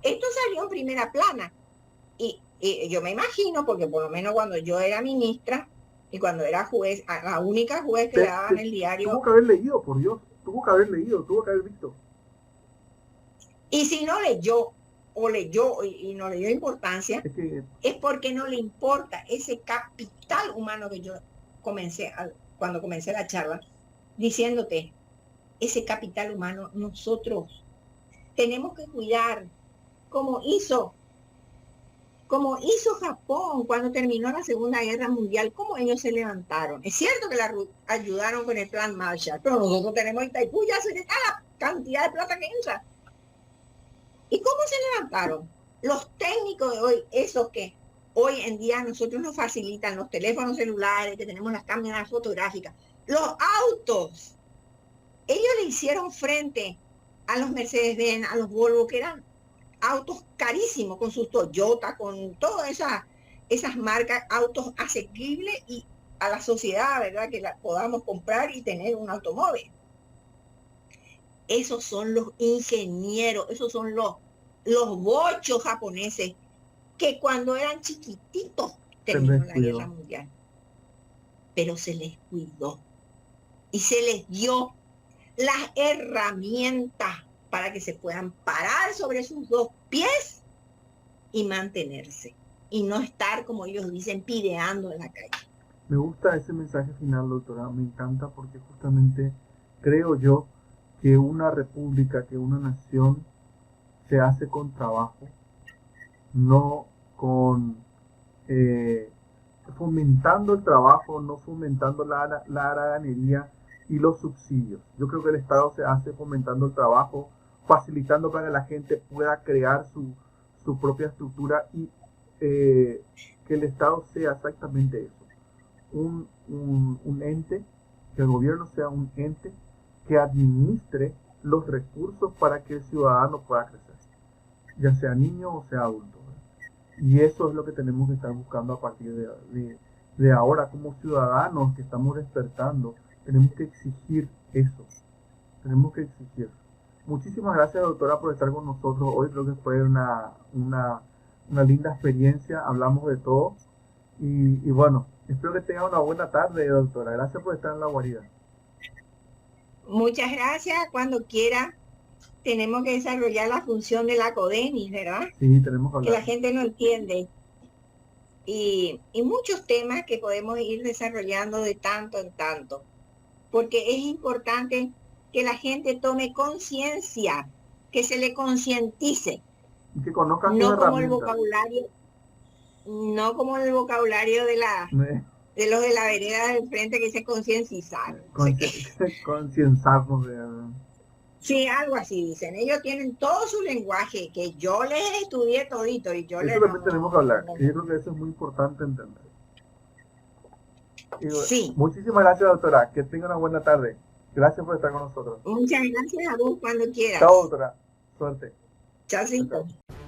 Esto salió en primera plana. Y yo me imagino, porque por lo menos cuando yo era ministra y cuando era juez, la única juez que le daban el diario. Tuvo que haber leído, por Dios. Tuvo que haber leído, tuvo que haber visto. Y si no leyó, o leyó y no le dio importancia, es porque no le importa ese capital humano que yo cuando comencé la charla, diciéndote, ese capital humano nosotros tenemos que cuidar, como hizo Japón cuando terminó la Segunda Guerra Mundial, cómo ellos se levantaron. Es cierto que la ayudaron con el plan Marshall, pero nosotros tenemos Itaipú, ya se le da la cantidad de plata que entra. ¿Y cómo se levantaron? Los técnicos de hoy, esos que hoy en día a nosotros nos facilitan los teléfonos celulares, que tenemos las cámaras fotográficas, los autos, ellos le hicieron frente a los Mercedes-Benz, a los Volvo, que eran autos carísimos, con sus Toyota, con todas esas marcas, autos asequibles y a la sociedad, ¿verdad? Que la podamos comprar y tener un automóvil. Esos son los ingenieros, esos son los bochos japoneses que cuando eran chiquititos terminó la guerra mundial. Pero se les cuidó y se les dio las herramientas para que se puedan parar sobre sus dos pies y mantenerse y no estar, como ellos dicen, pideando en la calle. Me gusta ese mensaje final, doctora, me encanta porque justamente creo yo que una república, que una nación se hace con trabajo, no con fomentando el trabajo, no fomentando la haraganería y los subsidios. Yo creo que el Estado se hace fomentando el trabajo, facilitando para que la gente pueda crear su propia estructura y que el Estado sea exactamente eso, un ente, que el gobierno sea un ente que administre los recursos para que el ciudadano pueda crecer, ya sea niño o sea adulto, ¿verdad? Y eso es lo que tenemos que estar buscando a partir de ahora como ciudadanos que estamos despertando. Tenemos que exigir eso, tenemos que exigir. Muchísimas gracias, doctora, por estar con nosotros hoy. Creo que fue una linda experiencia, hablamos de todo y bueno, espero que tengan una buena tarde, doctora. Gracias por estar en La Guarida. Muchas gracias. Cuando quiera tenemos que desarrollar la función de la CODENIS, ¿verdad? Sí, tenemos que hablar. Que la gente no entiende. y muchos temas que podemos ir desarrollando de tanto en tanto, porque es importante que la gente tome conciencia, que se le concientice, Y que conozcan no sus como el herramientas. vocabulario, no como el vocabulario de los de la vereda del frente que dice concienciar. Concienzarnos de... Sí, algo así dicen. Ellos tienen todo su lenguaje que yo les estudié todito y yo les Eso también tenemos que hablar. Y yo creo que eso es muy importante entender. Y, Sí. Muchísimas gracias, doctora. Que tenga una buena tarde. Gracias por estar con nosotros. Muchas gracias a vos cuando quieras. Chao, doctora. Suerte. Chaucito. Chao.